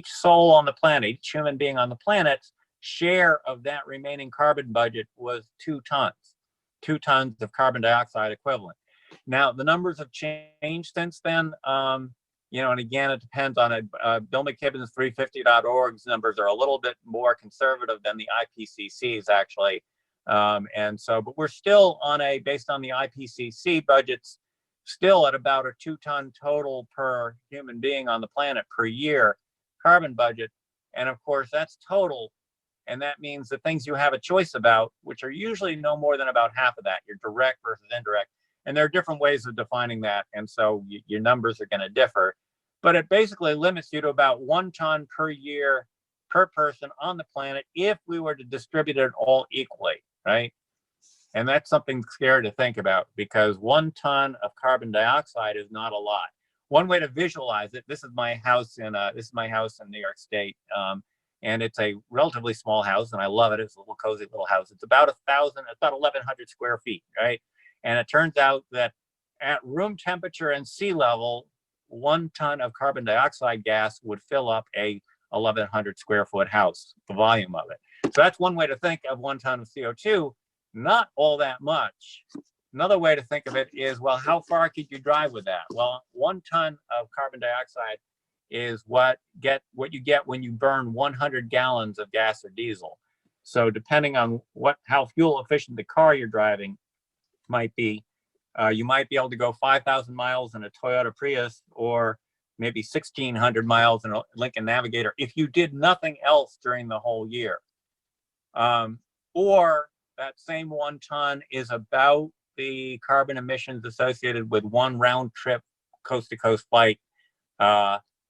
soul on the planet, each human being on the planet's share of that remaining carbon budget was 2 tons of carbon dioxide equivalent. Now, the numbers have changed since then. You know, and again, it depends on it. Bill McKibben's 350.org's numbers are a little bit more conservative than the IPCC's actually. And so, but we're still on based on the IPCC budgets, still at about a 2-ton total per human being on the planet per year carbon budget. And of course, that's total. And that means the things you have a choice about, which are usually no more than about half of that, your direct versus indirect. And there are different ways of defining that. And so your numbers are going to differ. But it basically limits you to about 1 ton per year per person on the planet if we were to distribute it all equally, right? And that's something scary to think about, because 1 ton of carbon dioxide is not a lot. One way to visualize it, this is my house in New York State. And it's a relatively small house, and I love it. It's a little cozy little house. It's about 1,100 square feet, right? And it turns out that at room temperature and sea level, 1 ton of carbon dioxide gas would fill up a 1,100 square foot house, the volume of it. So that's one way to think of 1 ton of CO2, not all that much. Another way to think of it is, well, how far could you drive with that? Well, 1 ton of carbon dioxide is what you get when you burn 100 gallons of gas or diesel. So depending on how fuel efficient the car you're driving might be, you might be able to go 5,000 miles in a Toyota Prius, or maybe 1,600 miles in a Lincoln Navigator if you did nothing else during the whole year. Or that same 1 ton is about the carbon emissions associated with 1 round trip coast-to-coast flight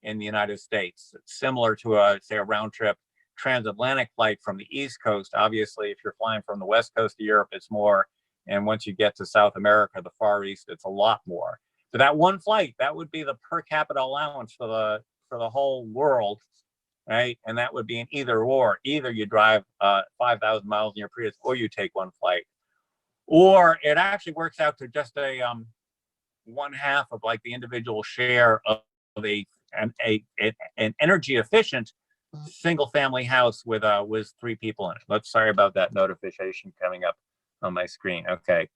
in the United States. It's similar to say a round trip transatlantic flight from the East Coast. Obviously, if you're flying from the West Coast of Europe, it's more. And once you get to South America, the Far East, it's a lot more. So that 1 flight, that would be the per capita allowance for the whole world, right? And that would be an either or. Either you drive 5,000 miles in your Prius, or you take 1 flight. Or it actually works out to just a 1/2 of like the individual share of an energy efficient single family house with 3 people in it. Sorry about that notification coming up on my screen. Okay.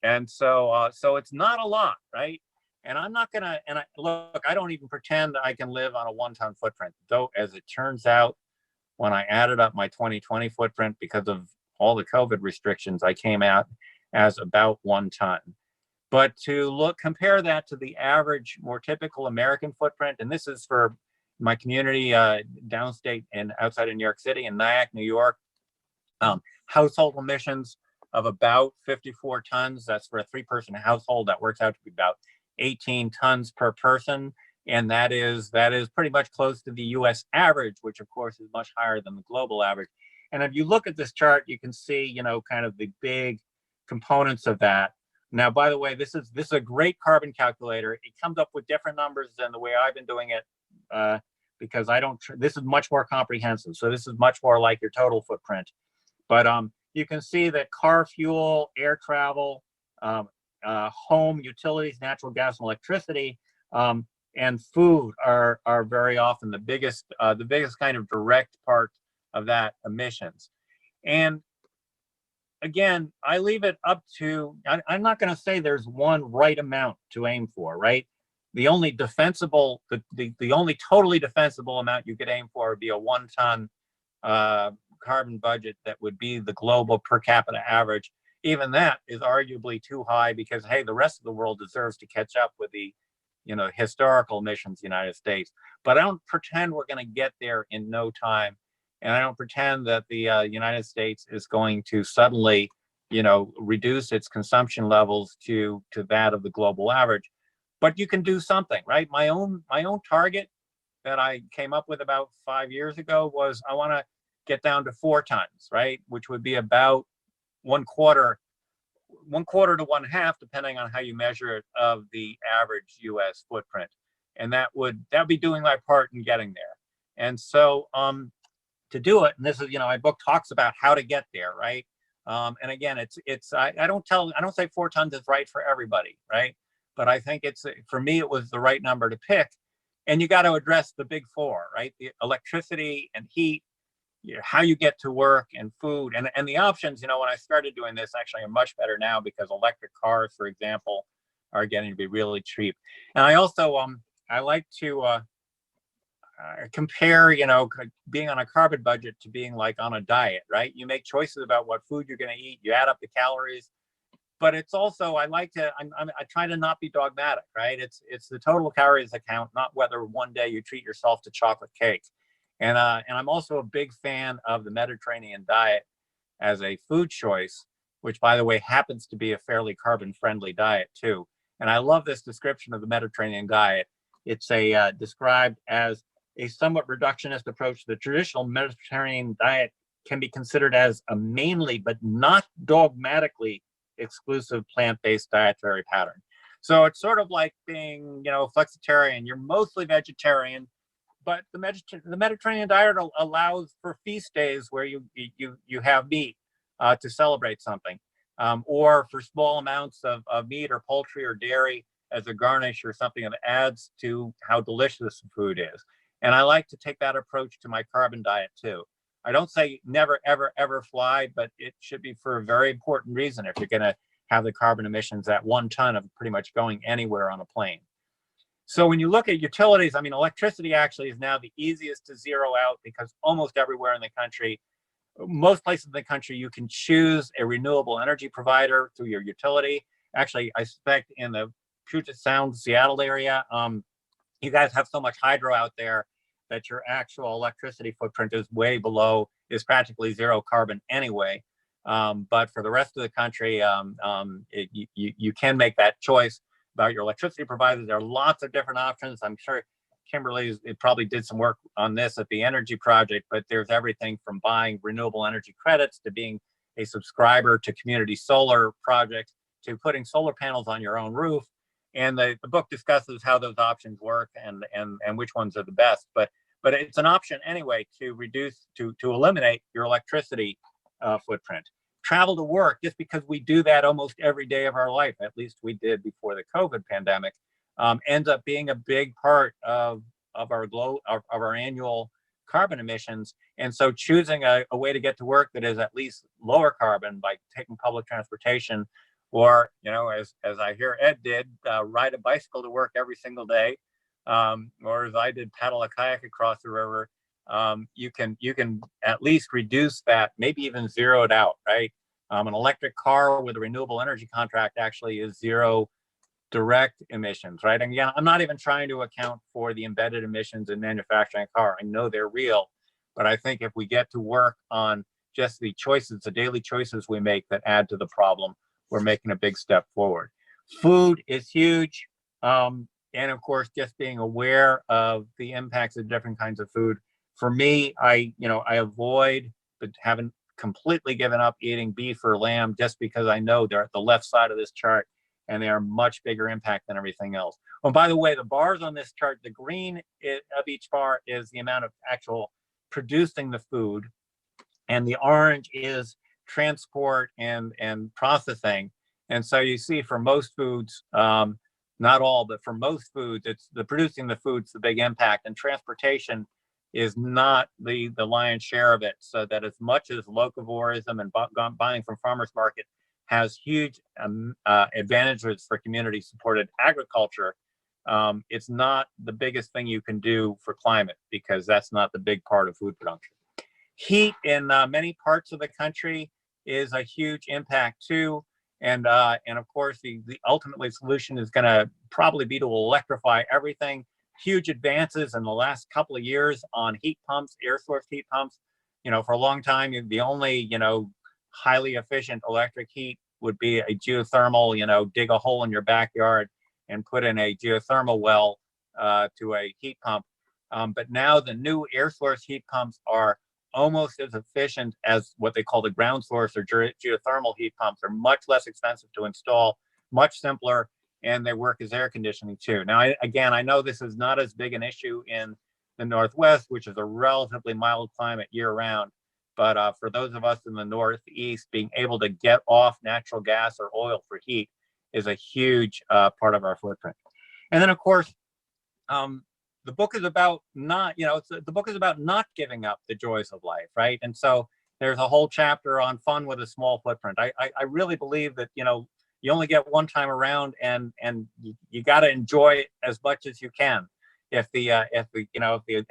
And so it's not a lot, right? And I'm not gonna, look, I don't even pretend I can live on a 1 ton footprint, though, as it turns out, when I added up my 2020 footprint, because of all the COVID restrictions, I came out as about 1 ton. But to compare that to the average, more typical American footprint, and this is for my community downstate and outside of New York City in Nyack, New York, household emissions of about 54 tons. That's for a 3-person household. That works out to be about 18 tons per person. And that is pretty much close to the US average, which of course is much higher than the global average. And if you look at this chart, you can see, kind of the big components of that. Now, by the way, this is a great carbon calculator. It comes up with different numbers than the way I've been doing it, because this is much more comprehensive. So this is much more like your total footprint. But you can see that car fuel, air travel, home utilities, natural gas and electricity, and food are very often the biggest kind of direct part of that emissions. And again, I leave it up to, I'm not going to say there's one right amount to aim for, right? The only defensible, the only totally defensible amount you could aim for would be a 1 ton carbon budget that would be the global per capita average. Even that is arguably too high, because, hey, the rest of the world deserves to catch up with the, historical emissions of the United States. But I don't pretend we're going to get there in no time. And I don't pretend that the United States is going to suddenly, reduce its consumption levels to that of the global average. But you can do something, right? My own target that I came up with about 5 years ago was, I want to get down to 4 tons, right? Which would be about 1/4 1/4 to 1/2, depending on how you measure it, of the average U.S. footprint. And that would be doing my part in getting there. And so to do it, and this is, my book talks about how to get there, right? And again, I don't say 4 tons is right for everybody, right? But I think for me, it was the right number to pick. And you got to address the big 4, right? The electricity and heat, how you get to work, and food, and the options, when I started doing this, actually are much better now, because electric cars, for example, are getting to be really cheap. And I also, I like to compare, being on a carbon budget to being like on a diet, right? You make choices about what food you're going to eat, you add up the calories, but it's also, I try to not be dogmatic, right? It's the total calories that count, not whether one day you treat yourself to chocolate cake. And I'm also a big fan of the Mediterranean diet as a food choice, which, by the way, happens to be a fairly carbon-friendly diet too. And I love this description of the Mediterranean diet. It's described as a somewhat reductionist approach to the traditional Mediterranean diet, can be considered as a mainly, but not dogmatically, exclusive plant-based dietary pattern. So it's sort of like being, flexitarian. You're mostly vegetarian, but the Mediterranean diet allows for feast days where you have meat to celebrate something, or for small amounts of meat or poultry or dairy as a garnish or something that adds to how delicious the food is. And I like to take that approach to my carbon diet too. I don't say never, ever, ever fly, but it should be for a very important reason if you're going to have the carbon emissions at 1 ton of pretty much going anywhere on a plane. So when you look at utilities, electricity actually is now the easiest to zero out, because almost everywhere in the country, most places in the country, you can choose a renewable energy provider through your utility. Actually, I suspect in the Puget Sound, Seattle area, you guys have so much hydro out there that your actual electricity footprint is practically 0 carbon anyway. But for the rest of the country, you can make that choice about your electricity providers. There are lots of different options. I'm sure Kimberly probably did some work on this at the Energy Project, but there's everything from buying renewable energy credits to being a subscriber to community solar projects to putting solar panels on your own roof. And the book discusses how those options work and which ones are the best. But it's an option anyway to eliminate your electricity footprint. Travel to work, just because we do that almost every day of our life, at least we did before the COVID pandemic, ends up being a big part of our annual carbon emissions. And so choosing a way to get to work that is at least lower carbon by taking public transportation, or, as I hear Ed did, ride a bicycle to work every single day, or as I did, paddle a kayak across the river, you can at least reduce that, maybe even zero it out, right? An electric car with a renewable energy contract actually is 0 direct emissions, right? And again, I'm not even trying to account for the embedded emissions in manufacturing a car. I know they're real, but I think if we get to work on just the daily choices we make that add to the problem, we're making a big step forward. Food is huge. And of course, just being aware of the impacts of different kinds of food. For me, I avoid, but haven't completely given up eating beef or lamb, just because I know they're at the left side of this chart and they are much bigger impact than everything else. Oh, by the way, the bars on this chart, the green of each bar is the amount of actual producing the food, and the orange is transport and processing. And so you see, for most foods, not all, but for most foods, it's the producing the food's the big impact, and transportation is not the lion's share of it. So that as much as locavorism and buying from farmers market has huge advantages for community supported agriculture, it's not the biggest thing you can do for climate, because that's not the big part of food production. Heat in many parts of the country is a huge impact too. And of course, the ultimately solution is going to probably be to electrify everything. Huge advances in the last couple of years on heat pumps, air source heat pumps. For a long time, the only, highly efficient electric heat would be a geothermal, dig a hole in your backyard and put in a geothermal well to a heat pump. But now the new air source heat pumps are almost as efficient as what they call the ground source or geothermal heat pumps. Are much less expensive to install, much simpler, and they work as air conditioning too. Now, I know this is not as big an issue in the Northwest, which is a relatively mild climate year round. But for those of us in the Northeast, being able to get off natural gas or oil for heat is a huge part of our footprint. And then, of course, the book is about the book is about not giving up the joys of life, right? And so there's a whole chapter on fun with a small footprint. I really believe that, you only get one time around, and you got to enjoy it as much as you can. If the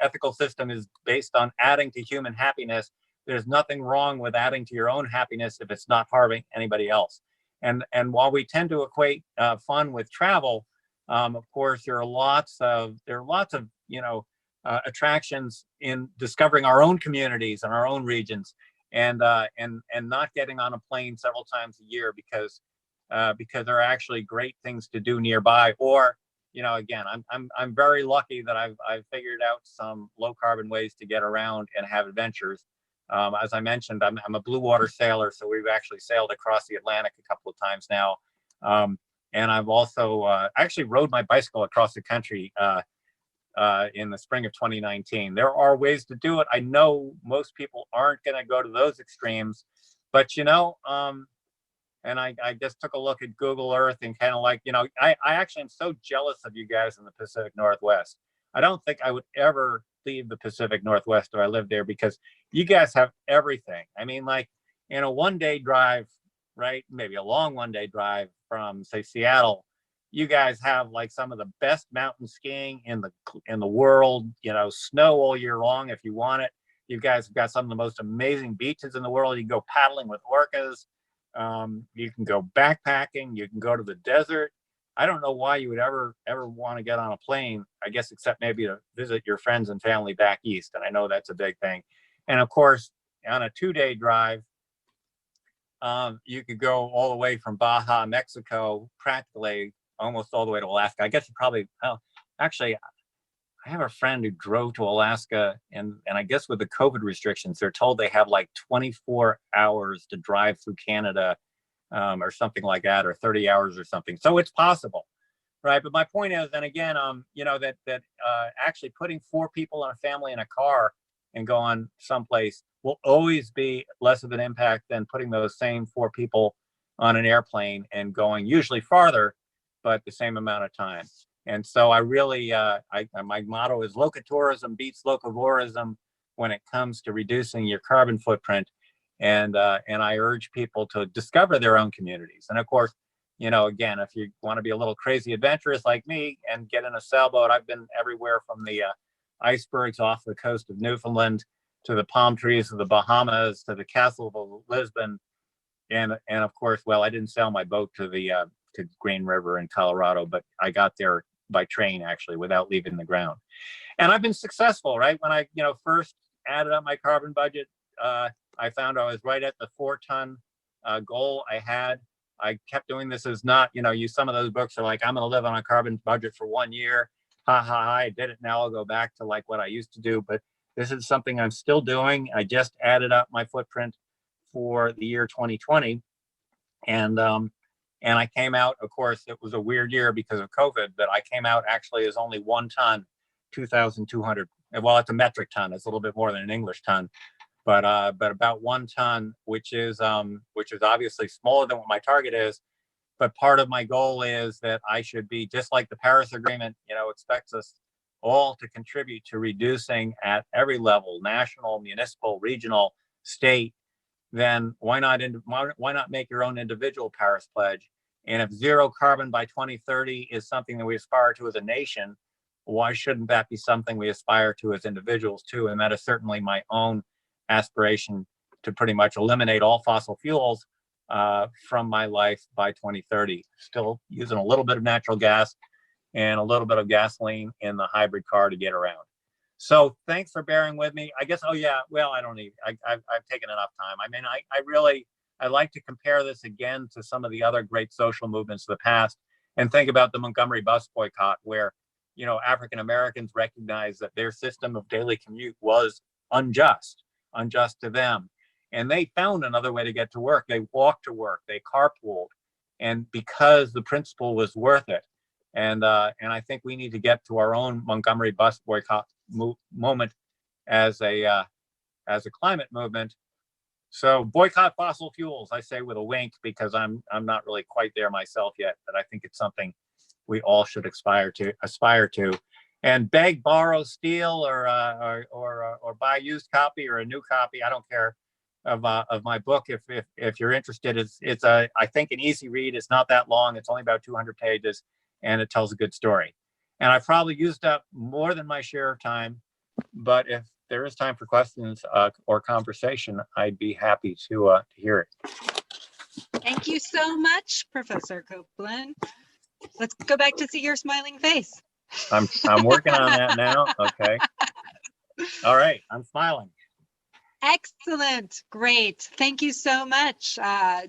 ethical system is based on adding to human happiness, there's nothing wrong with adding to your own happiness if it's not harming anybody else. And while we tend to equate fun with travel, of course, there are lots of attractions in discovering our own communities and our own regions, and not getting on a plane several times a year because there are actually great things to do nearby. Or, again, I'm very lucky that I've figured out some low carbon ways to get around and have adventures. As I mentioned, I'm a blue water sailor, so we've actually sailed across the Atlantic a couple of times now. And I've also actually rode my bicycle across the country in the spring of 2019. There are ways to do it. I know most people aren't going to go to those extremes, but and I just took a look at Google Earth and kind of I actually am so jealous of you guys in the Pacific Northwest. I don't think I would ever leave the Pacific Northwest if I lived there, because you guys have everything. I mean, in a one-day drive, right? Maybe a long one-day drive from, say, Seattle, you guys have some of the best mountain skiing in the world. Snow all year long if you want it. You guys have got some of the most amazing beaches in the world. You can go paddling with orcas. You can go backpacking. You can go to the desert. I don't know why you would ever want to get on a plane, I guess, except maybe to visit your friends and family back east. And I know that's a big thing. And of course, on a 2-day drive, you could go all the way from Baja, Mexico, practically almost all the way to Alaska. I guess actually, I have a friend who drove to Alaska, and I guess with the COVID restrictions, they're told they have 24 hours to drive through Canada, or something like that, or 30 hours or something. So it's possible, right? But my point is, and again, that actually putting 4 people in a family in a car and go on someplace will always be less of an impact than putting those same 4 people on an airplane and going usually farther, but the same amount of time. And so I really, my motto is locatourism beats locavorism when it comes to reducing your carbon footprint. And I urge people to discover their own communities. And of course, again, if you want to be a little crazy adventurous like me and get in a sailboat, I've been everywhere from the icebergs off the coast of Newfoundland to the palm trees of the Bahamas to the castle of Lisbon. And of course, well, I didn't sail my boat to the to Green River in Colorado, but I got there by train, actually, without leaving the ground. And I've been successful, right? When I first added up my carbon budget, I found I was right at the 4-ton goal I had. I kept doing this as not, some of those books are like, I'm going to live on a carbon budget for 1 year. Ha ha ha, I did it. Now I'll go back to what I used to do. But this is something I'm still doing. I just added up my footprint for the year 2020. And I came out, of course, it was a weird year because of COVID, but I came out actually as only 1 ton, 2,200. Well, it's a metric ton. It's a little bit more than an English ton. But about 1 ton, which is obviously smaller than what my target is. But part of my goal is that I should be, just like the Paris Agreement, expects us all to contribute to reducing at every level, national, municipal, regional, state. Then why not make your own individual Paris pledge? And if zero carbon by 2030 is something that we aspire to as a nation, why shouldn't that be something we aspire to as individuals too? And that is certainly my own aspiration, to pretty much eliminate all fossil fuels from my life by 2030. Still using a little bit of natural gas and a little bit of gasoline in the hybrid car to get around. So thanks for bearing with me. I guess, I don't need, I've taken enough time. I mean, I like to compare this again to some of the other great social movements of the past, and think about the Montgomery bus boycott, where, African Americans recognized that their system of daily commute was unjust. unjust to them. And they found another way to get to work. They walked to work, they carpooled, and because the principle was worth it. And I think we need to get to our own Montgomery bus boycott moment as a climate movement. So boycott fossil fuels, I say with a wink, because I'm not really quite there myself yet, but I think it's something we all should aspire to. And beg, borrow, steal, or buy a used copy or a new copy, I don't care, of my book if you're interested. It's I think an easy read. It's not that long. It's only about 200 pages, and it tells a good story. And I've probably used up more than my share of time, but if there is time for questions or conversation, I'd be happy to hear it.
Thank you so much, Professor Copeland. Let's go back to see your smiling face.
I'm working on that now. Okay. All right. I'm smiling.
Excellent. Great. Thank you so much.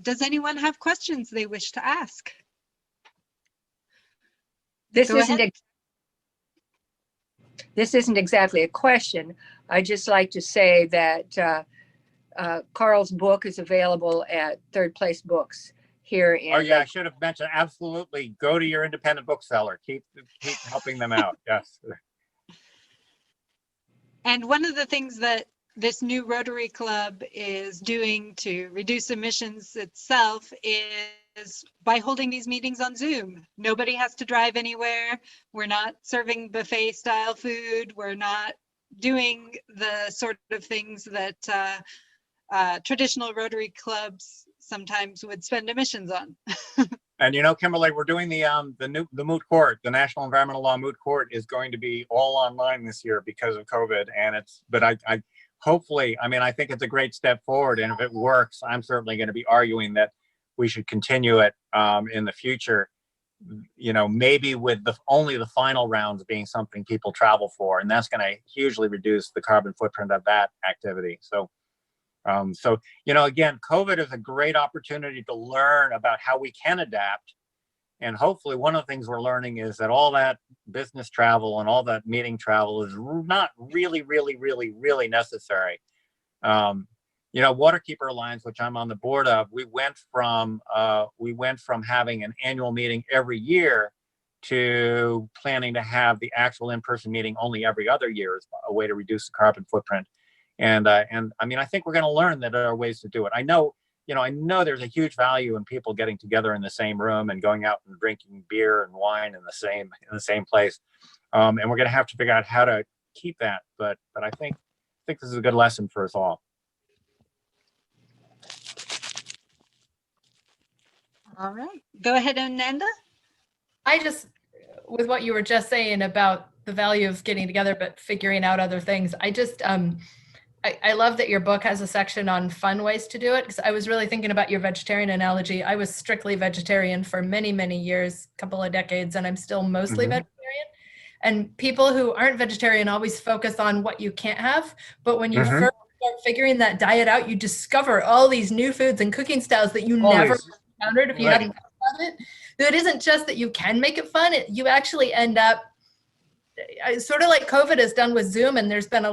Does anyone have questions they wish to ask?
This
Go
isn't
ahead.
this isn't exactly a question. I just like to say that Carl's book is available at Third Place Books here in.
Oh yeah, I should have mentioned. Absolutely, go to your independent bookseller. Keep helping them out. Yes.
And one of the things that this new Rotary Club is doing to reduce emissions itself is by holding these meetings on Zoom. Nobody has to drive anywhere. We're not serving buffet style food. We're not doing the sort of things that traditional Rotary clubs sometimes would spend emissions on.
And you know, Kimberly, we're doing the moot court. The National Environmental Law moot court is going to be all online this year because of COVID. And I hopefully, I mean, I think it's a great step forward. And if it works, I'm certainly going to be arguing that we should continue it in the future. You know, maybe with only the final rounds being something people travel for, and that's going to hugely reduce the carbon footprint of that activity. So, you know, again, COVID is a great opportunity to learn about how we can adapt. And hopefully one of the things we're learning is that all that business travel and all that meeting travel is not really, really, really, really necessary. You know, Waterkeeper Alliance, which I'm on the board of, we went from having an annual meeting every year to planning to have the actual in-person meeting only every other year as a way to reduce the carbon footprint. And I mean, I think we're going to learn that there are ways to do it. I know there's a huge value in people getting together in the same room and going out and drinking beer and wine in the same place. And we're going to have to figure out how to keep that. But I think this is a good lesson for us all.
All right, go ahead, Ananda.
I just, with what you were just saying about the value of getting together, but figuring out other things, I just, I love that your book has a section on fun ways to do it, because I was really thinking about your vegetarian analogy. I was strictly vegetarian for many, many years, a couple of decades, and I'm still mostly vegetarian. And people who aren't vegetarian always focus on what you can't have. But when you first start figuring that diet out, you discover all these new foods and cooking styles that you never encountered if you hadn't thought about it. So it isn't just that you can make it fun, you actually end up sort of like COVID has done with Zoom, and there's been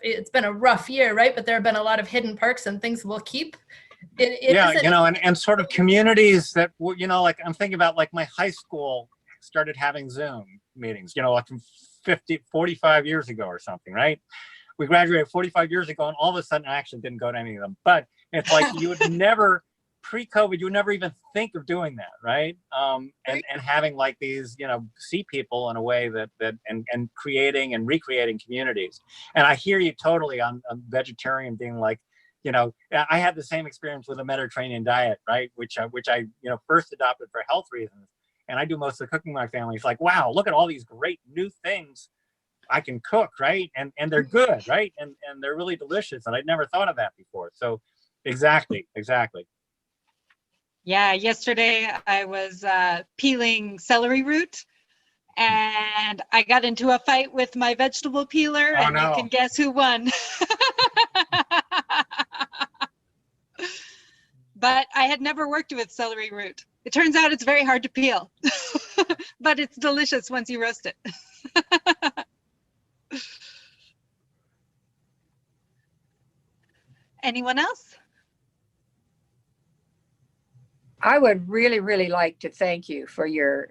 it's been a rough year, right? But there have been a lot of hidden perks and things we'll keep.
Yeah, you know, and sort of communities that, you know, like I'm thinking about, like my high school started having Zoom meetings, you know, like from 45 years ago or something, right? We graduated 45 years ago, and all of a sudden I actually didn't go to any of them. But it's like you would never, pre-COVID, you would never even think of doing that, right? And having like these, you know, see people in a way and creating and recreating communities. And I hear you totally on vegetarian being like, you know, I had the same experience with a Mediterranean diet, right? Which I you know, first adopted for health reasons. And I do most of the cooking in my family. It's like, wow, look at all these great new things I can cook, right? And they're good, right? And they're really delicious. And I'd never thought of that before. So exactly.
Yeah, yesterday I was peeling celery root, and I got into a fight with my vegetable peeler, and you can guess who won. But I had never worked with celery root. It turns out it's very hard to peel, but it's delicious once you roast it. Anyone else?
I would really, really like to thank you for your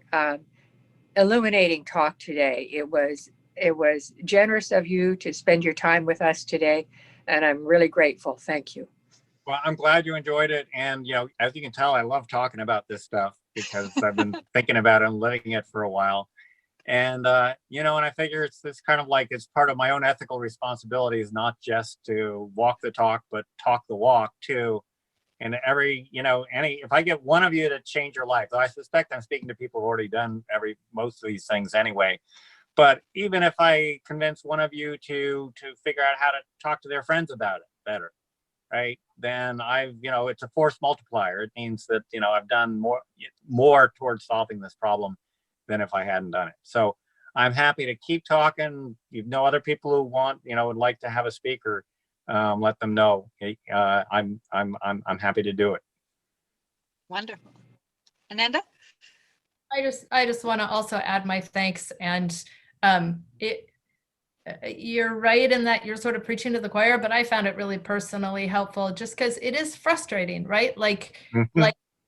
illuminating talk today. It was generous of you to spend your time with us today, and I'm really grateful. Thank you.
Well, I'm glad you enjoyed it. And, you know, as you can tell, I love talking about this stuff because I've been thinking about it and living it for a while. And, you know, and I figure it's kind of like it's part of my own ethical responsibility is not just to walk the talk, but talk the walk too. And if I get one of you to change your life, I suspect I'm speaking to people who've already done most of these things anyway. But even if I convince one of you to figure out how to talk to their friends about it better, right? Then it's a force multiplier. It means that, I've done more towards solving this problem than if I hadn't done it. So I'm happy to keep talking. Other people who would like to have a speaker, let them know. I'm happy to do it.
Wonderful. Ananda?
I just want to also add my thanks, and you're right in that you're sort of preaching to the choir, but I found it really personally helpful just because it is frustrating, right? Like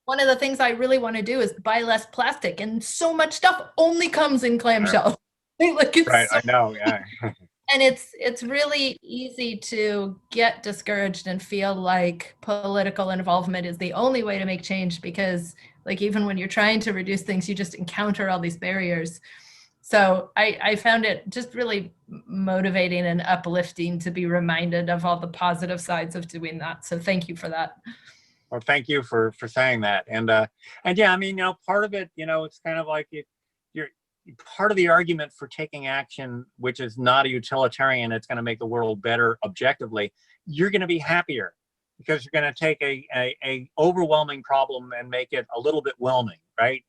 one of the things I really want to do is buy less plastic, and so much stuff only comes in clamshell. Like it's
right, I know, yeah.
And it's really easy to get discouraged and feel like political involvement is the only way to make change, because like even when you're trying to reduce things, you just encounter all these barriers. So I found it just really motivating and uplifting to be reminded of all the positive sides of doing that. So thank you for that.
Well, thank you for saying that. And yeah, I mean, part of it, it's kind of like you're part of the argument for taking action, which is not a utilitarian, it's going to make the world better objectively. You're going to be happier because you're going to take a overwhelming problem and make it a little bit whelming, right?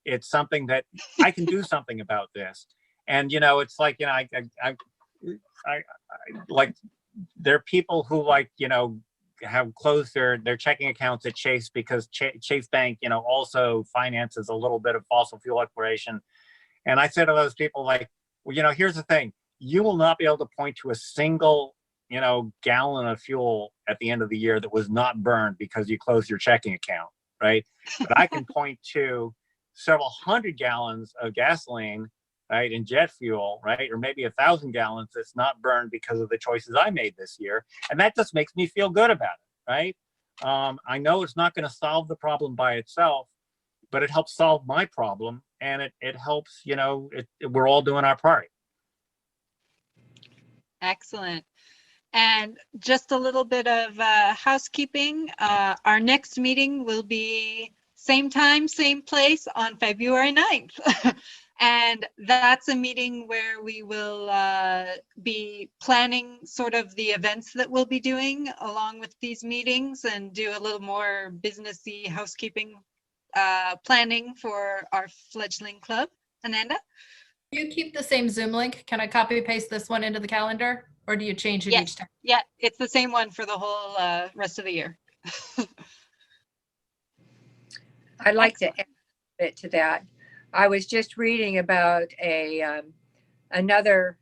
It's something that I can do something about this. And, it's like, I like, there are people who have closed their checking accounts at Chase because Chase Bank, also finances a little bit of fossil fuel exploration. And I said to those people, like, well, here's the thing. You will not be able to point to a single, gallon of fuel at the end of the year that was not burned because you closed your checking account, right? But I can point to several hundred gallons of gasoline, right, and jet fuel, right, or maybe 1,000 gallons that's not burned because of the choices I made this year. And that just makes me feel good about it, right? I know it's not going to solve the problem by itself, but it helps solve my problem, and it helps, we're all doing our part.
Excellent. And just a little bit of housekeeping. Our next meeting will be same time, same place on February 9th. And that's a meeting where we will be planning sort of the events that we'll be doing along with these meetings, and do a little more businessy housekeeping planning for our fledgling club. Ananda?
Do you keep the same Zoom link? Can I copy paste this one into the calendar, or do you change it each time?
Yeah, it's the same one for the whole rest of the year.
I'd like to add a bit to that. I was just reading about another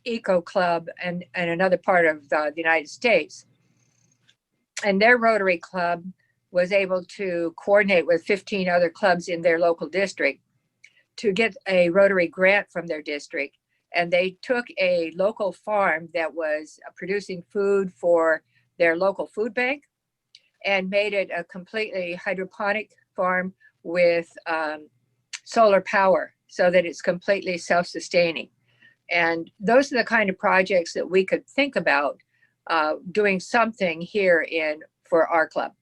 eco club and another part of the United States, and their Rotary Club was able to coordinate with 15 other clubs in their local district to get a Rotary grant from their district. And they took a local farm that was producing food for their local food bank and made it a completely hydroponic farm with solar power, so that it's completely self-sustaining. And those are the kind of projects that we could think about doing something here for our club.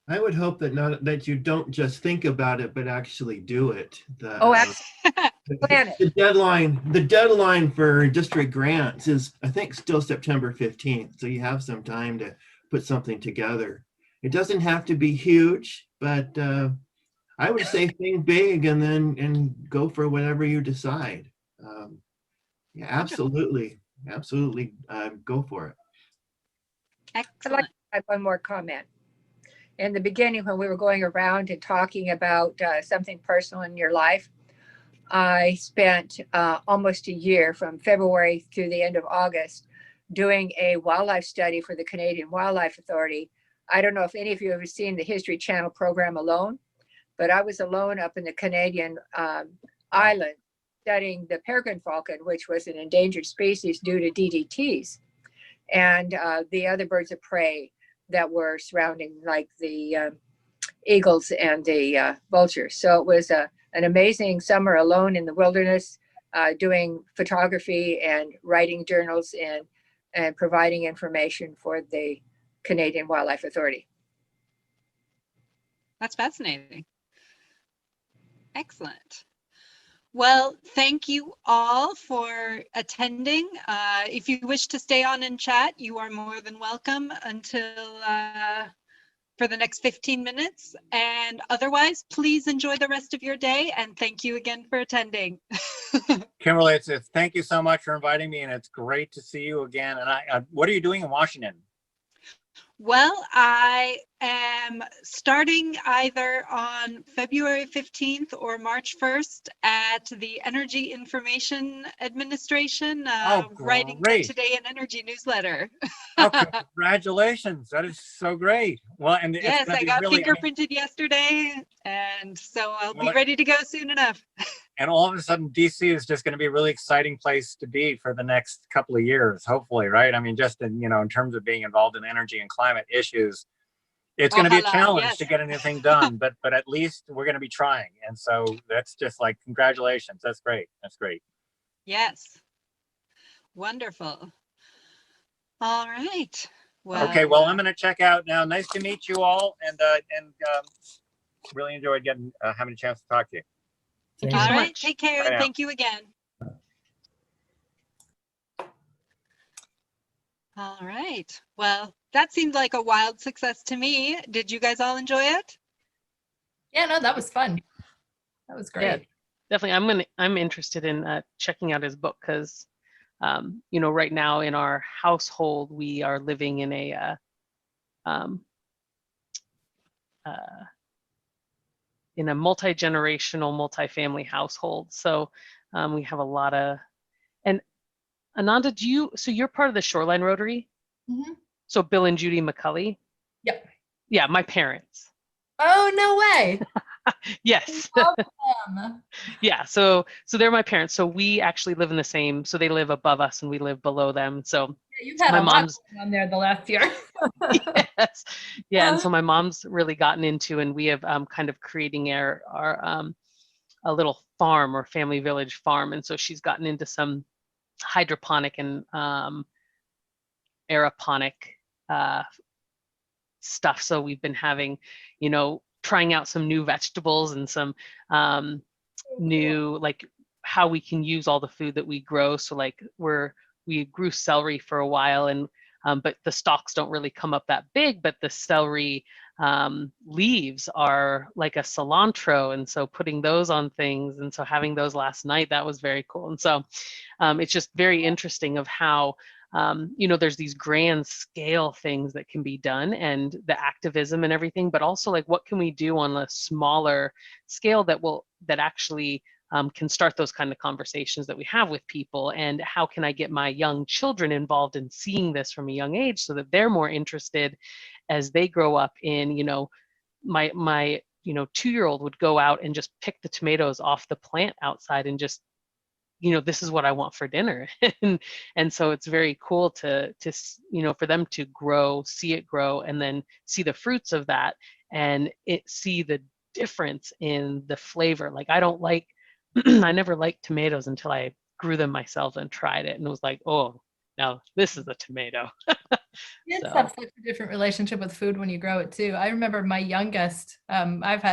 I would hope that you don't just think about it, but actually do it. The deadline for district grants is, I think, still September 15th. So you have some time to put something together. It doesn't have to be huge, but I would say think big and go for whatever you decide. Yeah, absolutely. Go for it.
Excellent.
I'd like to add one more comment. In the beginning, when we were going around and talking about something personal in your life, I spent almost a year from February through the end of August doing a wildlife study for the Canadian Wildlife Authority. I don't know if any of you have seen the History Channel program Alone, but I was alone up in the Canadian island studying the peregrine falcon, which was an endangered species due to DDTs, and the other birds of prey that were surrounding, like the eagles and the vultures. So it was an amazing summer alone in the wilderness, doing photography and writing journals and providing information for the Canadian Wildlife Authority.
That's fascinating. Excellent. Well, thank you all for attending. If you wish to stay on and chat, you are more than welcome until for the next 15 minutes. And otherwise, please enjoy the rest of your day. And thank you again for attending.
Kimberly, it's thank you so much for inviting me, and it's great to see you again. And what are you doing in Washington?
Well, I am starting either on February 15th or March 1st at the Energy Information Administration, writing the
great.
Today in Energy newsletter.
Oh, congratulations. That is so great. Well, and it's
Yes,
gonna
I
be
got
really,
fingerprinted yesterday, and so I'll be ready to go soon enough.
and all of a sudden, DC is just going to be a really exciting place to be for the next couple of years, hopefully, right? I mean, just in, in terms of being involved in energy and climate issues, it's going to be a challenge
yes.
to get anything done, but at least we're going to be trying. And so that's just like, congratulations. That's great. That's great.
Yes. Wonderful. All right. Well,
Okay, well, I'm going to check out now. Nice to meet you all, and really enjoyed having a chance to talk to you.
Thank you
all
so
right.
much.
Take care.
Bye now.
Thank you again. All right. Well, that seemed like a wild success to me. Did you guys all enjoy it?
Yeah, no, that was fun. That was great.
Yeah, definitely. I'm interested in checking out his book because, right now in our household, we are living in a multi-generational, multi-family household. So we have a lot of, and Ananda, so you're part of the Shoreline Rotary?
Mm-hmm.
So Bill and Judy McCulley?
Yep.
Yeah, my parents.
Oh, no way.
Yes.
Love them.
Yeah, so they're my parents. So we actually live in the same, so they live above us and we live below them. So
Yeah, you've had
my
a lot
mom's
going on there the last year.
yes. Yeah, and so my mom's really gotten into, and we have kind of creating our a little farm or family village farm. And so she's gotten into some hydroponic and aeroponic stuff. So we've been having, trying out some new vegetables and some new, like how we can use all the food that we grow. So like we grew celery for a while, and but the stalks don't really come up that big, but the celery leaves are like a cilantro, and so putting those on things, and so having those last night, that was very cool. And so it's just very interesting of how there's these grand scale things that can be done, and the activism and everything, but also like what can we do on a smaller scale that actually can start those kind of conversations that we have with people, and how can I get my young children involved in seeing this from a young age so that they're more interested as they grow up in, my 2-year-old would go out and just pick the tomatoes off the plant outside and just, this is what I want for dinner. and so it's very cool to for them to see it grow and then see the fruits of that, and see the difference in the flavor. Like I never liked tomatoes until I grew them myself and tried it, and it was like, oh, now this is a tomato.
Kids have such a different relationship with food when you grow it too. I remember my youngest, I've had a